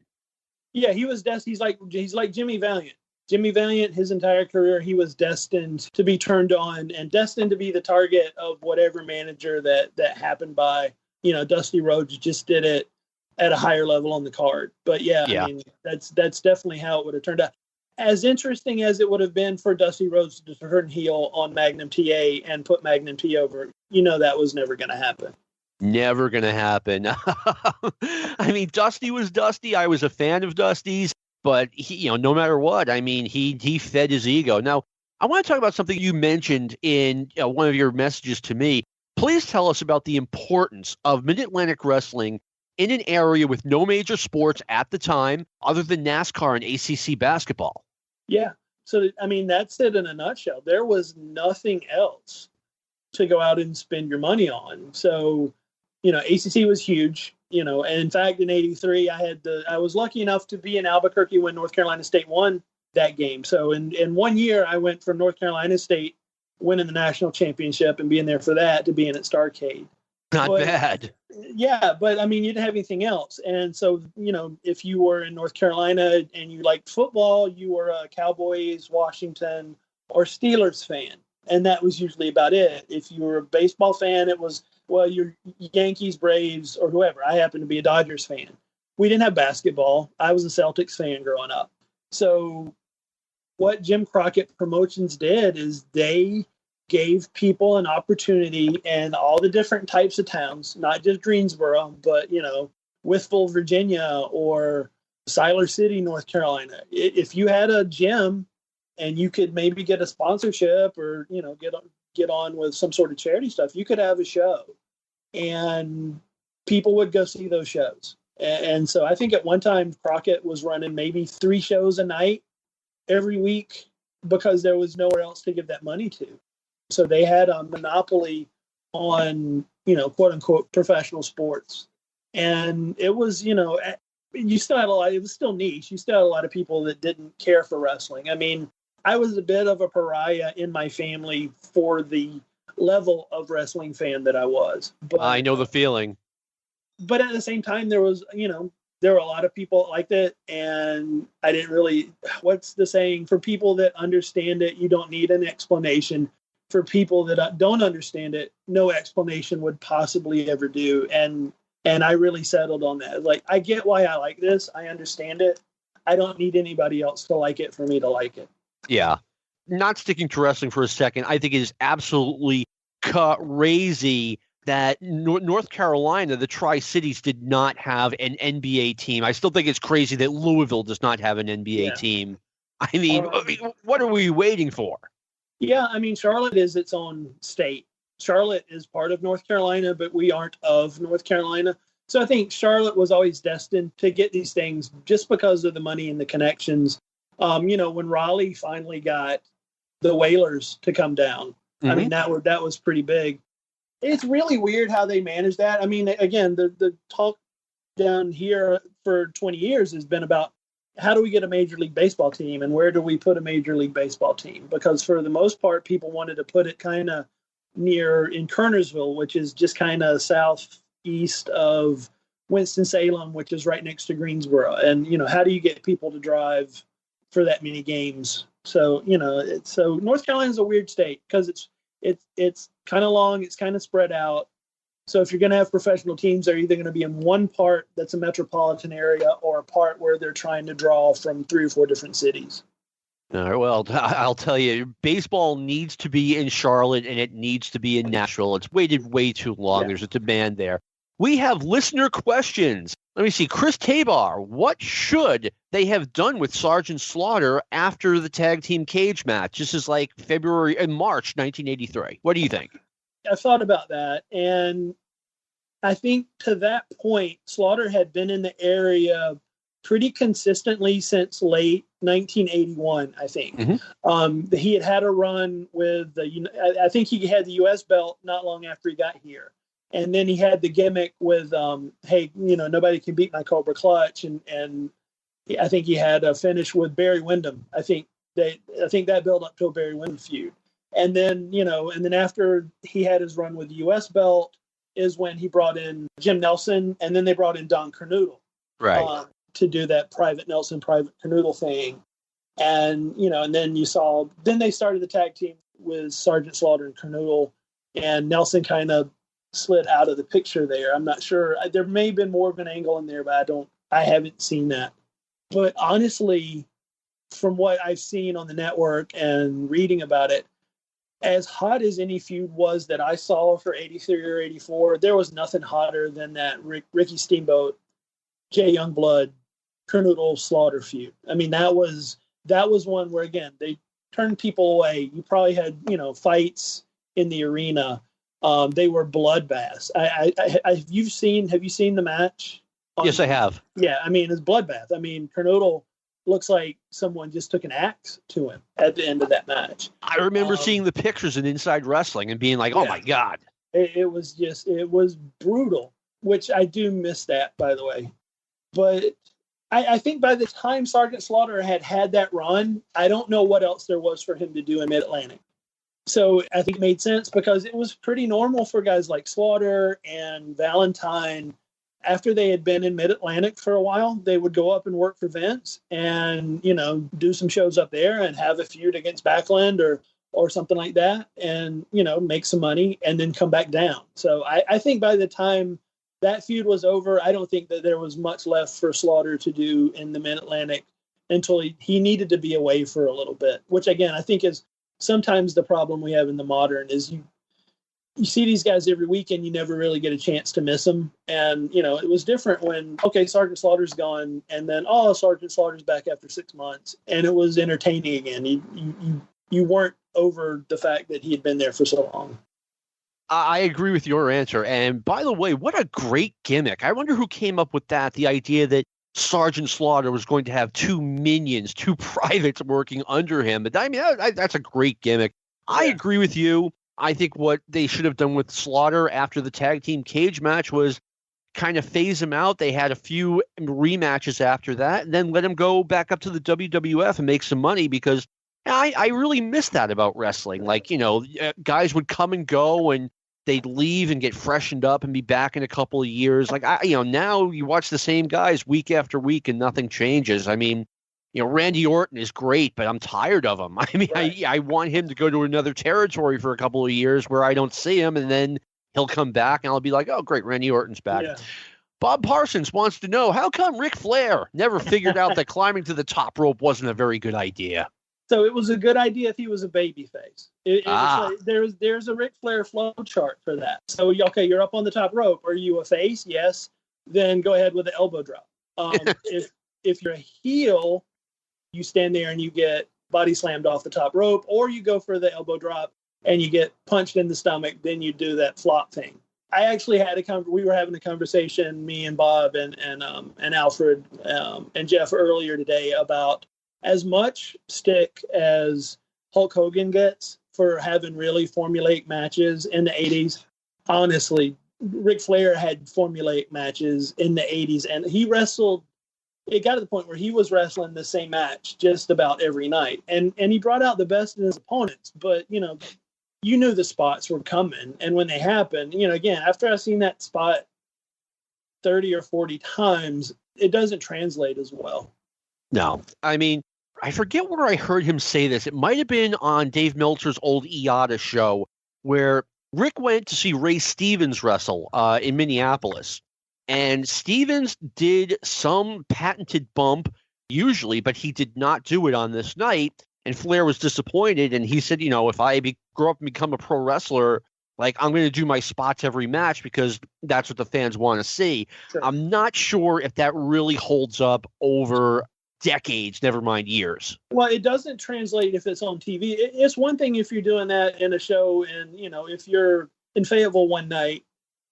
Yeah, he's like Jimmy Valiant. Jimmy Valiant, his entire career, he was destined to be turned on and destined to be the target of whatever manager that happened by. Dusty Rhodes just did it at a higher level on the card. But yeah. I mean, that's definitely how it would have turned out. as interesting as it would have been for Dusty Rhodes to turn heel on Magnum TA and put Magnum T over, that was never going to happen. Never going to happen. I mean, Dusty was Dusty. I was a fan of Dusty's, but he, no matter what, I mean, he fed his ego. Now, I want to talk about something you mentioned in one of your messages to me. Please tell us about the importance of Mid-Atlantic wrestling in an area with no major sports at the time other than NASCAR and ACC basketball. Yeah. So, I mean, that's it in a nutshell. There was nothing else to go out and spend your money on. So, ACC was huge, and in fact, in '83, I was lucky enough to be in Albuquerque when North Carolina State won that game. So in 1 year, I went from North Carolina State winning the national championship and being there for that to being at Starcade. Not bad. Yeah, but I mean, you didn't have anything else. And so, if you were in North Carolina and you liked football, you were a Cowboys, Washington, or Steelers fan. And that was usually about it. If you were a baseball fan, it was, you're Yankees, Braves, or whoever. I happen to be a Dodgers fan. We didn't have basketball. I was a Celtics fan growing up. So what Jim Crockett Promotions did is they gave people an opportunity in all the different types of towns, not just Greensboro, but, Withville, Virginia, or Siler City, North Carolina. If you had a gym and you could maybe get a sponsorship or, get on with some sort of charity stuff, you could have a show and people would go see those shows. And so I think at one time Crockett was running maybe 3 shows a night every week because there was nowhere else to give that money to. So they had a monopoly on, quote unquote, professional sports. And it was, you still had it was still niche. You still had a lot of people that didn't care for wrestling. I mean, I was a bit of a pariah in my family for the level of wrestling fan that I was. But I know the feeling. But at the same time, there was, there were a lot of people like that. And I didn't really, what's the saying? For people that understand it, you don't need an explanation. For people that don't understand it, no explanation would possibly ever do. And I really settled on that. Like, I get why I like this. I understand it. I don't need anybody else to like it for me to like it. Yeah. Not sticking to wrestling for a second, I think it is absolutely crazy that North Carolina, the Tri-Cities, did not have an NBA team. I still think it's crazy that Louisville does not have an NBA team. I mean, what are we waiting for? Yeah, I mean, Charlotte is its own state. Charlotte is part of North Carolina, but we aren't of North Carolina. So I think Charlotte was always destined to get these things just because of the money and the connections. When Raleigh finally got the Whalers to come down, I mean, that was pretty big. It's really weird how they manage that. I mean, again, the talk down here for 20 years has been about how do we get a Major League Baseball team and where do we put a Major League Baseball team? Because for the most part, people wanted to put it kind of near in Kernersville, which is just kind of southeast of Winston-Salem, which is right next to Greensboro. And, how do you get people to drive for that many games? So, so North Carolina is a weird state because it's kind of long, it's kind of spread out. So if you're going to have professional teams, they're either going to be in one part that's a metropolitan area or a part where they're trying to draw from 3 or 4 different cities. Well, I'll tell you, baseball needs to be in Charlotte and it needs to be in Nashville. It's waited way too long. Yeah. There's a demand there. We have listener questions. Let me see. Chris Tabar, what should they have done with Sergeant Slaughter after the tag team cage match? This is like March 1983. What do you think? I thought about that, and I think to that point, Slaughter had been in the area pretty consistently since late 1981, I think. Mm-hmm. He had a run with I think he had the U.S. belt not long after he got here. And then he had the gimmick with, hey, nobody can beat my Cobra Clutch. And I think he had a finish with Barry Windham. I think that built up to a Barry Windham feud. And then, after he had his run with the U.S. belt is when he brought in Jim Nelson, and then they brought in Don Kernodle. Right. To do that Private Nelson, Private Kernodle thing. And, and then they started the tag team with Sergeant Slaughter and Kernodle, and Nelson kind of slid out of the picture there. I'm not sure. There may have been more of an angle in there, but I haven't seen that. But honestly, from what I've seen on the network and reading about it, as hot as any feud was that I saw for 83 or 84, there was nothing hotter than that Ricky Steamboat, Jay Youngblood, Kernodal Slaughter feud. I mean, that was one where, again, they turned people away. You probably had, fights in the arena. They were bloodbaths. Have you seen the match? Yes, I have. Yeah, I mean, it's bloodbath. I mean, Cornodal looks like someone just took an axe to him at the end of that match. I remember seeing the pictures in Inside Wrestling and being like, oh, my God. It was brutal, which I do miss that, by the way. But I think by the time Sergeant Slaughter had that run, I don't know what else there was for him to do in Mid-Atlantic. So I think it made sense because it was pretty normal for guys like Slaughter and Valentine. After they had been in Mid-Atlantic for a while, they would go up and work for Vince and, do some shows up there and have a feud against Backlund or something like that and, make some money and then come back down. So I think by the time that feud was over, I don't think that there was much left for Slaughter to do in the Mid-Atlantic until he needed to be away for a little bit, which, again, I think is sometimes the problem we have in the modern is you see these guys every week and you never really get a chance to miss them. And, it was different when, okay, Sergeant Slaughter's gone and then, Sergeant Slaughter's back after 6 months. And it was entertaining again. You weren't over the fact that he had been there for so long. I agree with your answer. And by the way, what a great gimmick. I wonder who came up with that, the idea that Sergeant Slaughter was going to have two minions, two privates working under him. But I mean, that's a great gimmick. Yeah. I agree with you. I think what they should have done with Slaughter after the tag team cage match was kind of phase him out. They had a few rematches after that, and then let him go back up to the WWF and make some money because I really miss that about wrestling. Like, guys would come and go and they'd leave and get freshened up and be back in a couple of years. Like, now you watch the same guys week after week and nothing changes. I mean, Randy Orton is great, but I'm tired of him. I mean, right. I want him to go to another territory for a couple of years where I don't see him, and then he'll come back, and I'll be like, oh, great, Randy Orton's back. Yeah. Bob Parsons wants to know, how come Ric Flair never figured out that climbing to the top rope wasn't a very good idea? So it was a good idea if he was a babyface. Like, there's a Ric Flair flow chart for that. So, okay, you're up on the top rope. Are you a face? Yes. Then go ahead with the elbow drop. If you're a heel, you stand there and you get body slammed off the top rope, or you go for the elbow drop and you get punched in the stomach, then you do that flop thing. I actually we were having a conversation, me and Bob and Alfred and Jeff earlier today about as much stick as Hulk Hogan gets for having really formulaic matches in the 80s. Honestly, Ric Flair had formulaic matches in the 80s, and he wrestled. It got to the point where he was wrestling the same match just about every night. And he brought out the best in his opponents. But, you knew the spots were coming. And when they happened, again, after I've seen that spot 30 or 40 times, it doesn't translate as well. No. I mean, I forget where I heard him say this. It might have been on Dave Meltzer's old IATA show where Rick went to see Ray Stevens wrestle in Minneapolis. And Stevens did some patented bump, usually, but he did not do it on this night. And Flair was disappointed. And he said, if I grow up and become a pro wrestler, like, I'm going to do my spots every match because that's what the fans want to see. Sure. I'm not sure if that really holds up over decades, never mind years. Well, it doesn't translate if it's on TV. It's one thing if you're doing that in a show and, if you're in Fayetteville one night,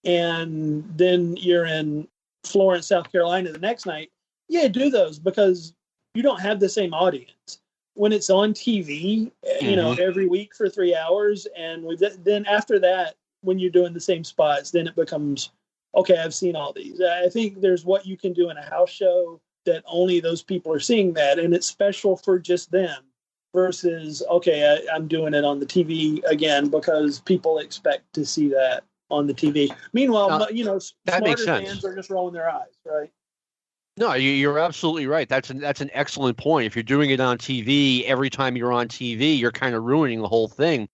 and then you're in Florence, South Carolina the next night, yeah, do those because you don't have the same audience. When it's on TV, every week for 3 hours, and then after that, when you're doing the same spots, then it becomes, okay, I've seen all these. I think there's what you can do in a house show that only those people are seeing that, and it's special for just them versus, okay, I'm doing it on the TV again because people expect to see that on the TV. Meanwhile, smarter fans are just rolling their eyes, right? No, you're absolutely right. That's an excellent point. If you're doing it on TV, every time you're on TV, you're kind of ruining the whole thing.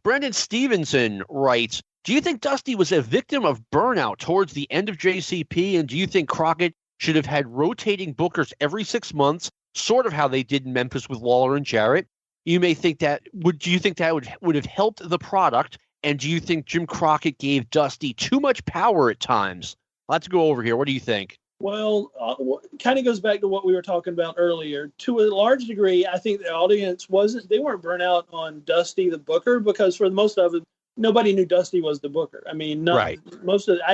Brendan Stevenson writes, do you think Dusty was a victim of burnout towards the end of JCP, and do you think Crockett should have had rotating bookers every 6 months sort of how they did in Memphis with Lawler and Jarrett. You may think that do you think that would have helped the product? And do you think Jim Crockett gave Dusty too much power at times? Let's go over here. What do you think? Well, kind of goes back to what we were talking about earlier. To a large degree, I think the audience they weren't burnt out on Dusty the Booker, because for most of it, nobody knew Dusty was the Booker. I mean, I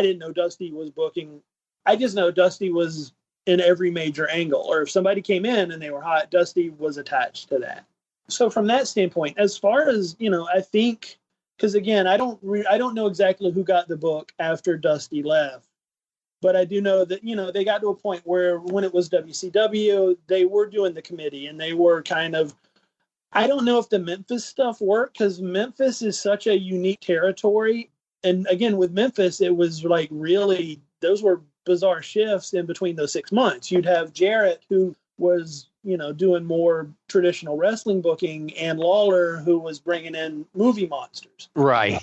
didn't know Dusty was booking. I just know Dusty was in every major angle, or if somebody came in and they were hot, Dusty was attached to that. So from that standpoint, as far as, I think, because again, I don't know exactly who got the book after Dusty left. But I do know that, they got to a point where when it was WCW, they were doing the committee and they were kind of, I don't know if the Memphis stuff worked, because Memphis is such a unique territory. And again, with Memphis, it was like really, those were bizarre shifts in between those 6 months. You'd have Jarrett, who was, doing more traditional wrestling booking, and Lawler, who was bringing in movie monsters. Right.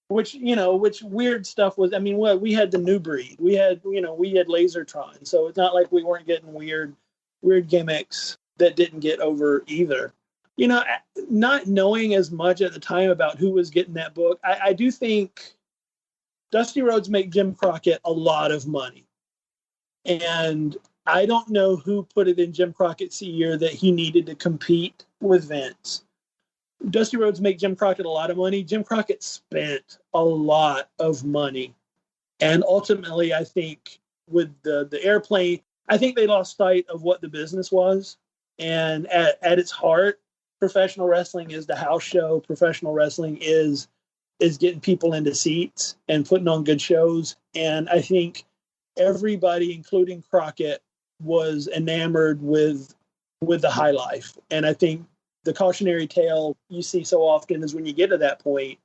Which weird stuff was, we had the New Breed. We had Lasertron. So it's not like we weren't getting weird gimmicks that didn't get over either. Not knowing as much at the time about who was getting that book, I do think Dusty Rhodes made Jim Crockett a lot of money. And I don't know who put it in Jim Crockett's ear that he needed to compete with Vince. Dusty Rhodes made Jim Crockett a lot of money. Jim Crockett spent a lot of money. And ultimately, I think with the airplane, I think they lost sight of what the business was. And at its heart, professional wrestling is the house show. Professional wrestling is getting people into seats and putting on good shows. And I think everybody, including Crockett, was enamored with the high life. And I think the cautionary tale you see so often is when you get to that point,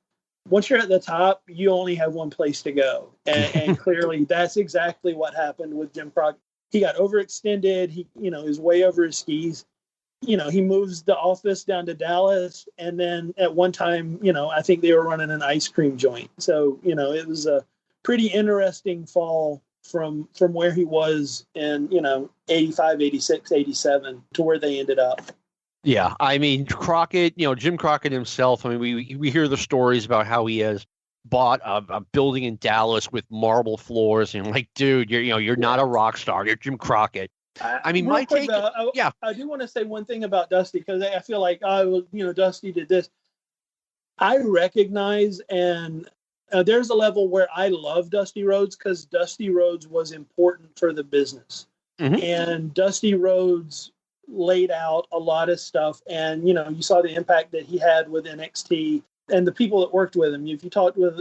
once you're at the top, you only have one place to go. And clearly that's exactly what happened with Jim Crockett. He got overextended. He was way over his skis. He moves the office down to Dallas. And then at one time, I think they were running an ice cream joint. So, it was a pretty interesting fall from where he was in, 85, 86, 87 to where they ended up. Yeah, Crockett, Jim Crockett himself, we hear the stories about how he has bought a building in Dallas with marble floors, and like, dude, you're not a rock star, you're Jim Crockett. I do want to say one thing about Dusty, because I feel like Dusty did this. I recognize, and there's a level where I love Dusty Rhodes, because Dusty Rhodes was important for the business. Mm-hmm. And Dusty Rhodes laid out a lot of stuff, and you saw the impact that he had with NXT and the people that worked with him. If you talked with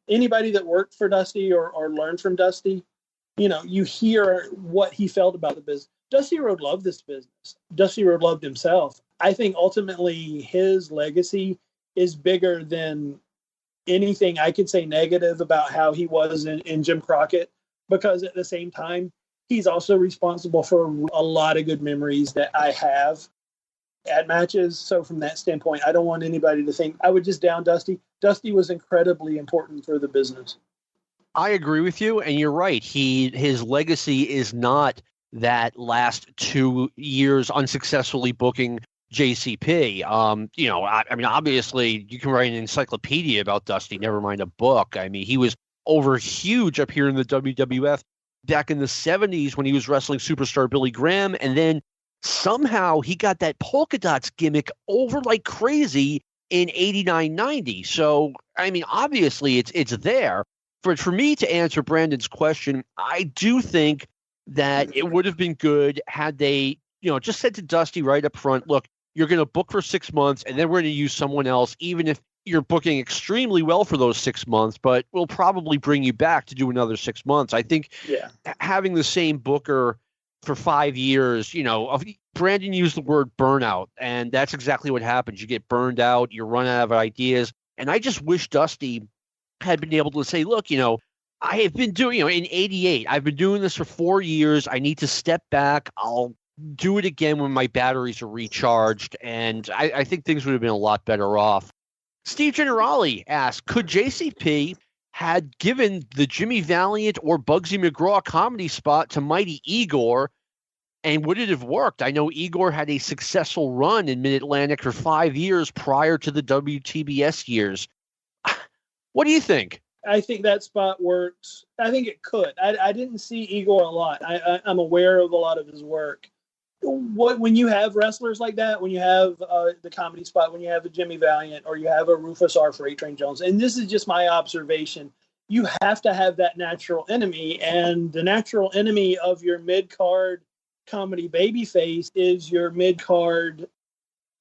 anybody that worked for Dusty or learned from Dusty, you hear what he felt about the business. Dusty Rhodes loved this business. Dusty Rhodes loved himself. I think ultimately his legacy is bigger than anything I could say negative about how he was in Jim Crockett, because at the same time, he's also responsible for a lot of good memories that I have at matches. So from that standpoint, I don't want anybody to think I would just down Dusty. Dusty was incredibly important for the business. I agree with you, and you're right. His legacy is not that last 2 years unsuccessfully booking JCP. Obviously, you can write an encyclopedia about Dusty, never mind a book. He was over huge up here in the WWF back in the 70s when he was wrestling superstar Billy Graham, and then somehow he got that polka dots gimmick over like crazy in 89, 90. So, obviously it's there. For me to answer Brandon's question, I do think that it would have been good had they, just said to Dusty right up front, look, you're going to book for 6 months, and then we're going to use someone else, even if you're booking extremely well for those 6 months, but we'll probably bring you back to do another 6 months. I think having the same booker for 5 years, Brandon used the word burnout, and that's exactly what happens. You get burned out, you run out of ideas, and I just wish Dusty had been able to say, look, I have been doing, in 88, I've been doing this for 4 years. I need to step back. I'll do it again when my batteries are recharged, and I think things would have been a lot better off. Steve Generali asked, could JCP had given the Jimmy Valiant or Bugsy McGraw comedy spot to Mighty Igor, And would it have worked? I know Igor had a successful run in Mid-Atlantic for 5 years prior to the WTBS years. What do you think? I think that spot works. I think it could. I didn't see Igor a lot. I'm aware of a lot of his work. When you have wrestlers like that, when you have the comedy spot, when you have a Jimmy Valiant or you have a Rufus R. Freight Train Jones, and this is just my observation, you have to have that natural enemy. And the natural enemy of your mid-card comedy babyface is your mid-card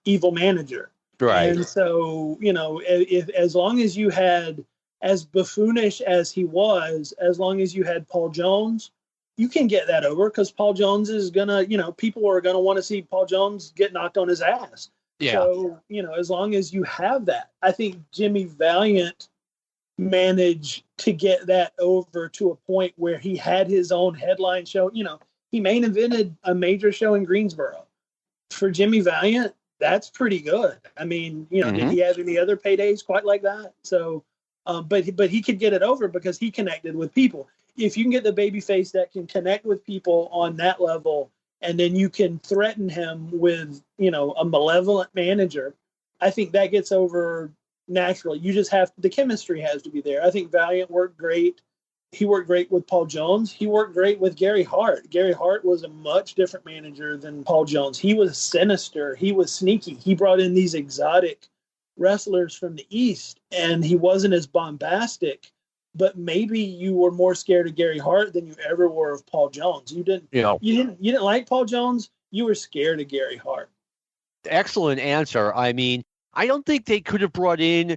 evil manager. Right. And so, if as long as you had, as buffoonish as he was, as long as you had Paul Jones, you can get that over because Paul Jones is gonna, people are gonna want to see Paul Jones get knocked on his ass. Yeah. So, as long as you have that, I think Jimmy Valiant managed to get that over to a point where he had his own headline show. He main evented a major show in Greensboro. For Jimmy Valiant, that's pretty good. I mean, did he have any other paydays quite like that? So, but he could get it over because he connected with people. If you can get the babyface that can connect with people on that level, and then you can threaten him with, a malevolent manager, I think that gets over naturally. You just the chemistry has to be there. I think Valiant worked great. He worked great with Paul Jones. He worked great with Gary Hart. Gary Hart was a much different manager than Paul Jones. He was sinister. He was sneaky. He brought in these exotic wrestlers from the East, and he wasn't as bombastic. But maybe you were more scared of Gary Hart than you ever were of Paul Jones. You didn't like Paul Jones. You were scared of Gary Hart. Excellent answer. I mean, I don't think they could have brought in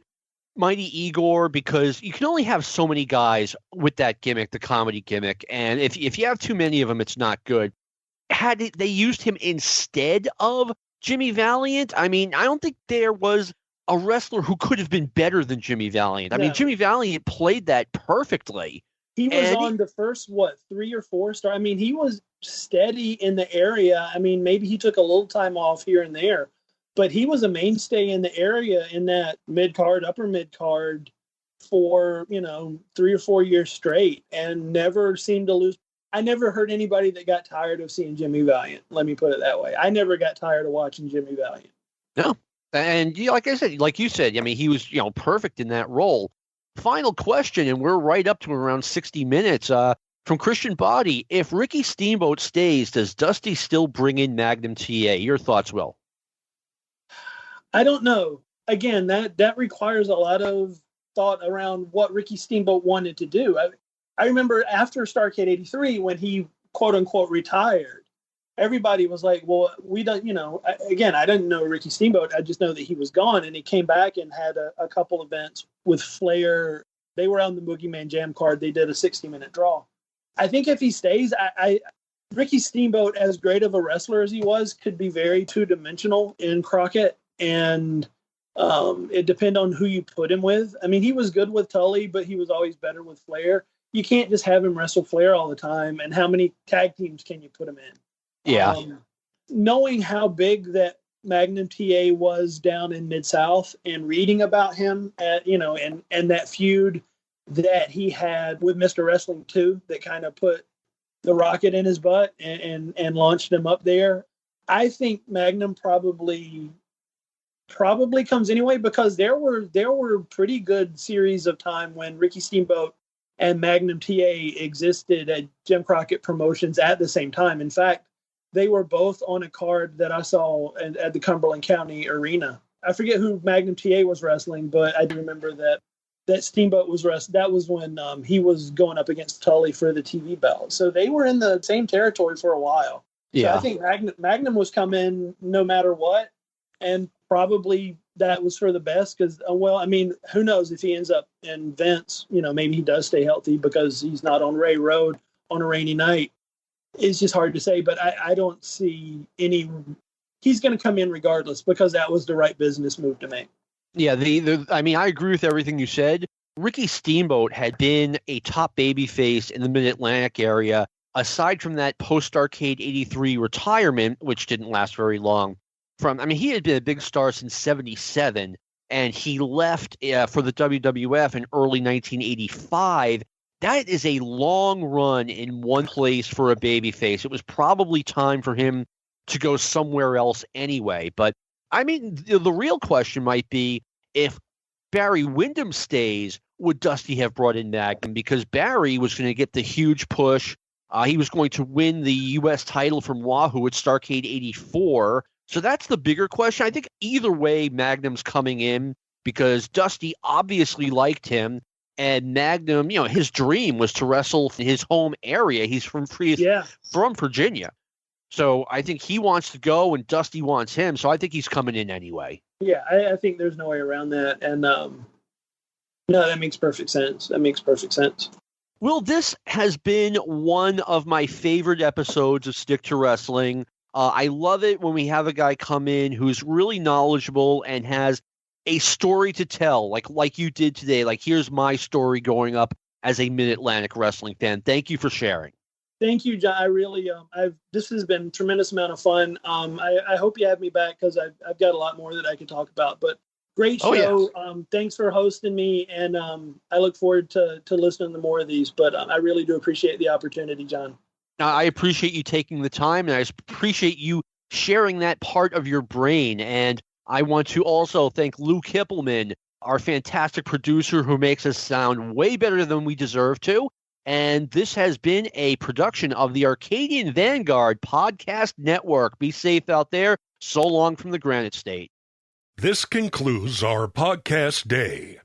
Mighty Igor because you can only have so many guys with that gimmick, the comedy gimmick. And if you have too many of them, it's not good. Had they used him instead of Jimmy Valiant, I mean, I don't think there was a wrestler who could have been better than Jimmy Valiant. I mean, Jimmy Valiant played that perfectly. He was on the first, 3 or 4 star. I mean, he was steady in the area. I mean, maybe he took a little time off here and there, but he was a mainstay in the area in that mid-card, upper mid-card for, 3 or 4 years straight and never seemed to lose. I never heard anybody that got tired of seeing Jimmy Valiant. Let me put it that way. I never got tired of watching Jimmy Valiant. No. And like you said, I mean, he was, perfect in that role. Final question, and we're right up to around 60 minutes. From Christian Body, if Ricky Steamboat stays, does Dusty still bring in Magnum Ta? Your thoughts, Will? I don't know. Again, that requires a lot of thought around what Ricky Steamboat wanted to do. I remember after Starcade 83, when he, quote unquote, retired, everybody was like, well, we don't, again, I didn't know Ricky Steamboat. I just know that he was gone. And he came back and had a couple events with Flair. They were on the Boogeyman Jam card. They did a 60-minute draw. I think if he stays, Ricky Steamboat, as great of a wrestler as he was, could be very two-dimensional in Crockett. And it depends on who you put him with. I mean, he was good with Tully, but he was always better with Flair. You can't just have him wrestle Flair all the time. And how many tag teams can you put him in? Yeah. Knowing how big that Magnum Ta was down in Mid-South and reading about him, and that feud that he had with Mr. Wrestling 2 that kind of put the rocket in his butt and launched him up there. I think Magnum probably comes anyway, because there were pretty good series of time when Ricky Steamboat and Magnum Ta existed at Jim Crockett Promotions at the same time. In fact, they were both on a card that I saw at the Cumberland County Arena. I forget who Magnum Ta was wrestling, but I do remember that Steamboat was wrestling. That was when he was going up against Tully for the TV belt. So they were in the same territory for a while. Yeah. So I think Magnum was coming no matter what, and probably that was for the best because, who knows if he ends up in Vince, maybe he does stay healthy because he's not on Ray Road on a rainy night. It's just hard to say, but I don't see he's going to come in regardless because that was the right business move to make. Yeah, I agree with everything you said. Ricky Steamboat had been a top babyface in the Mid-Atlantic area, aside from that post-Starcade 83 retirement, which didn't last very long. He had been a big star since 77, and he left for the WWF in early 1985. that is a long run in one place for a babyface. It was probably time for him to go somewhere else anyway. But, I mean, the real question might be, if Barry Windham stays, would Dusty have brought in Magnum? Because Barry was going to get the huge push. He was going to win the U.S. title from Wahoo at Starcade 84. So that's the bigger question. I think either way, Magnum's coming in because Dusty obviously liked him. And Magnum, you know, his dream was to wrestle in his home area. He's from Virginia. So I think he wants to go and Dusty wants him. So I think he's coming in anyway. Yeah, I think there's no way around that. And no, that makes perfect sense. Well, this has been one of my favorite episodes of Stick to Wrestling. I love it when we have a guy come in who's really knowledgeable and has a story to tell, like you did today. Like, here's my story growing up as a Mid-Atlantic wrestling fan. Thank you for sharing. Thank you, John. I really, this has been a tremendous amount of fun. I hope you have me back because I've got a lot more that I could talk about. But great show. Oh, yeah. Thanks for hosting me, and I look forward to listening to more of these. But I really do appreciate the opportunity, John. I appreciate you taking the time, and I appreciate you sharing that part of your brain. And I want to also thank Lou Kippelman, our fantastic producer who makes us sound way better than we deserve to. And this has been a production of the Arcadian Vanguard Podcast Network. Be safe out there. So long from the Granite State. This concludes our podcast day.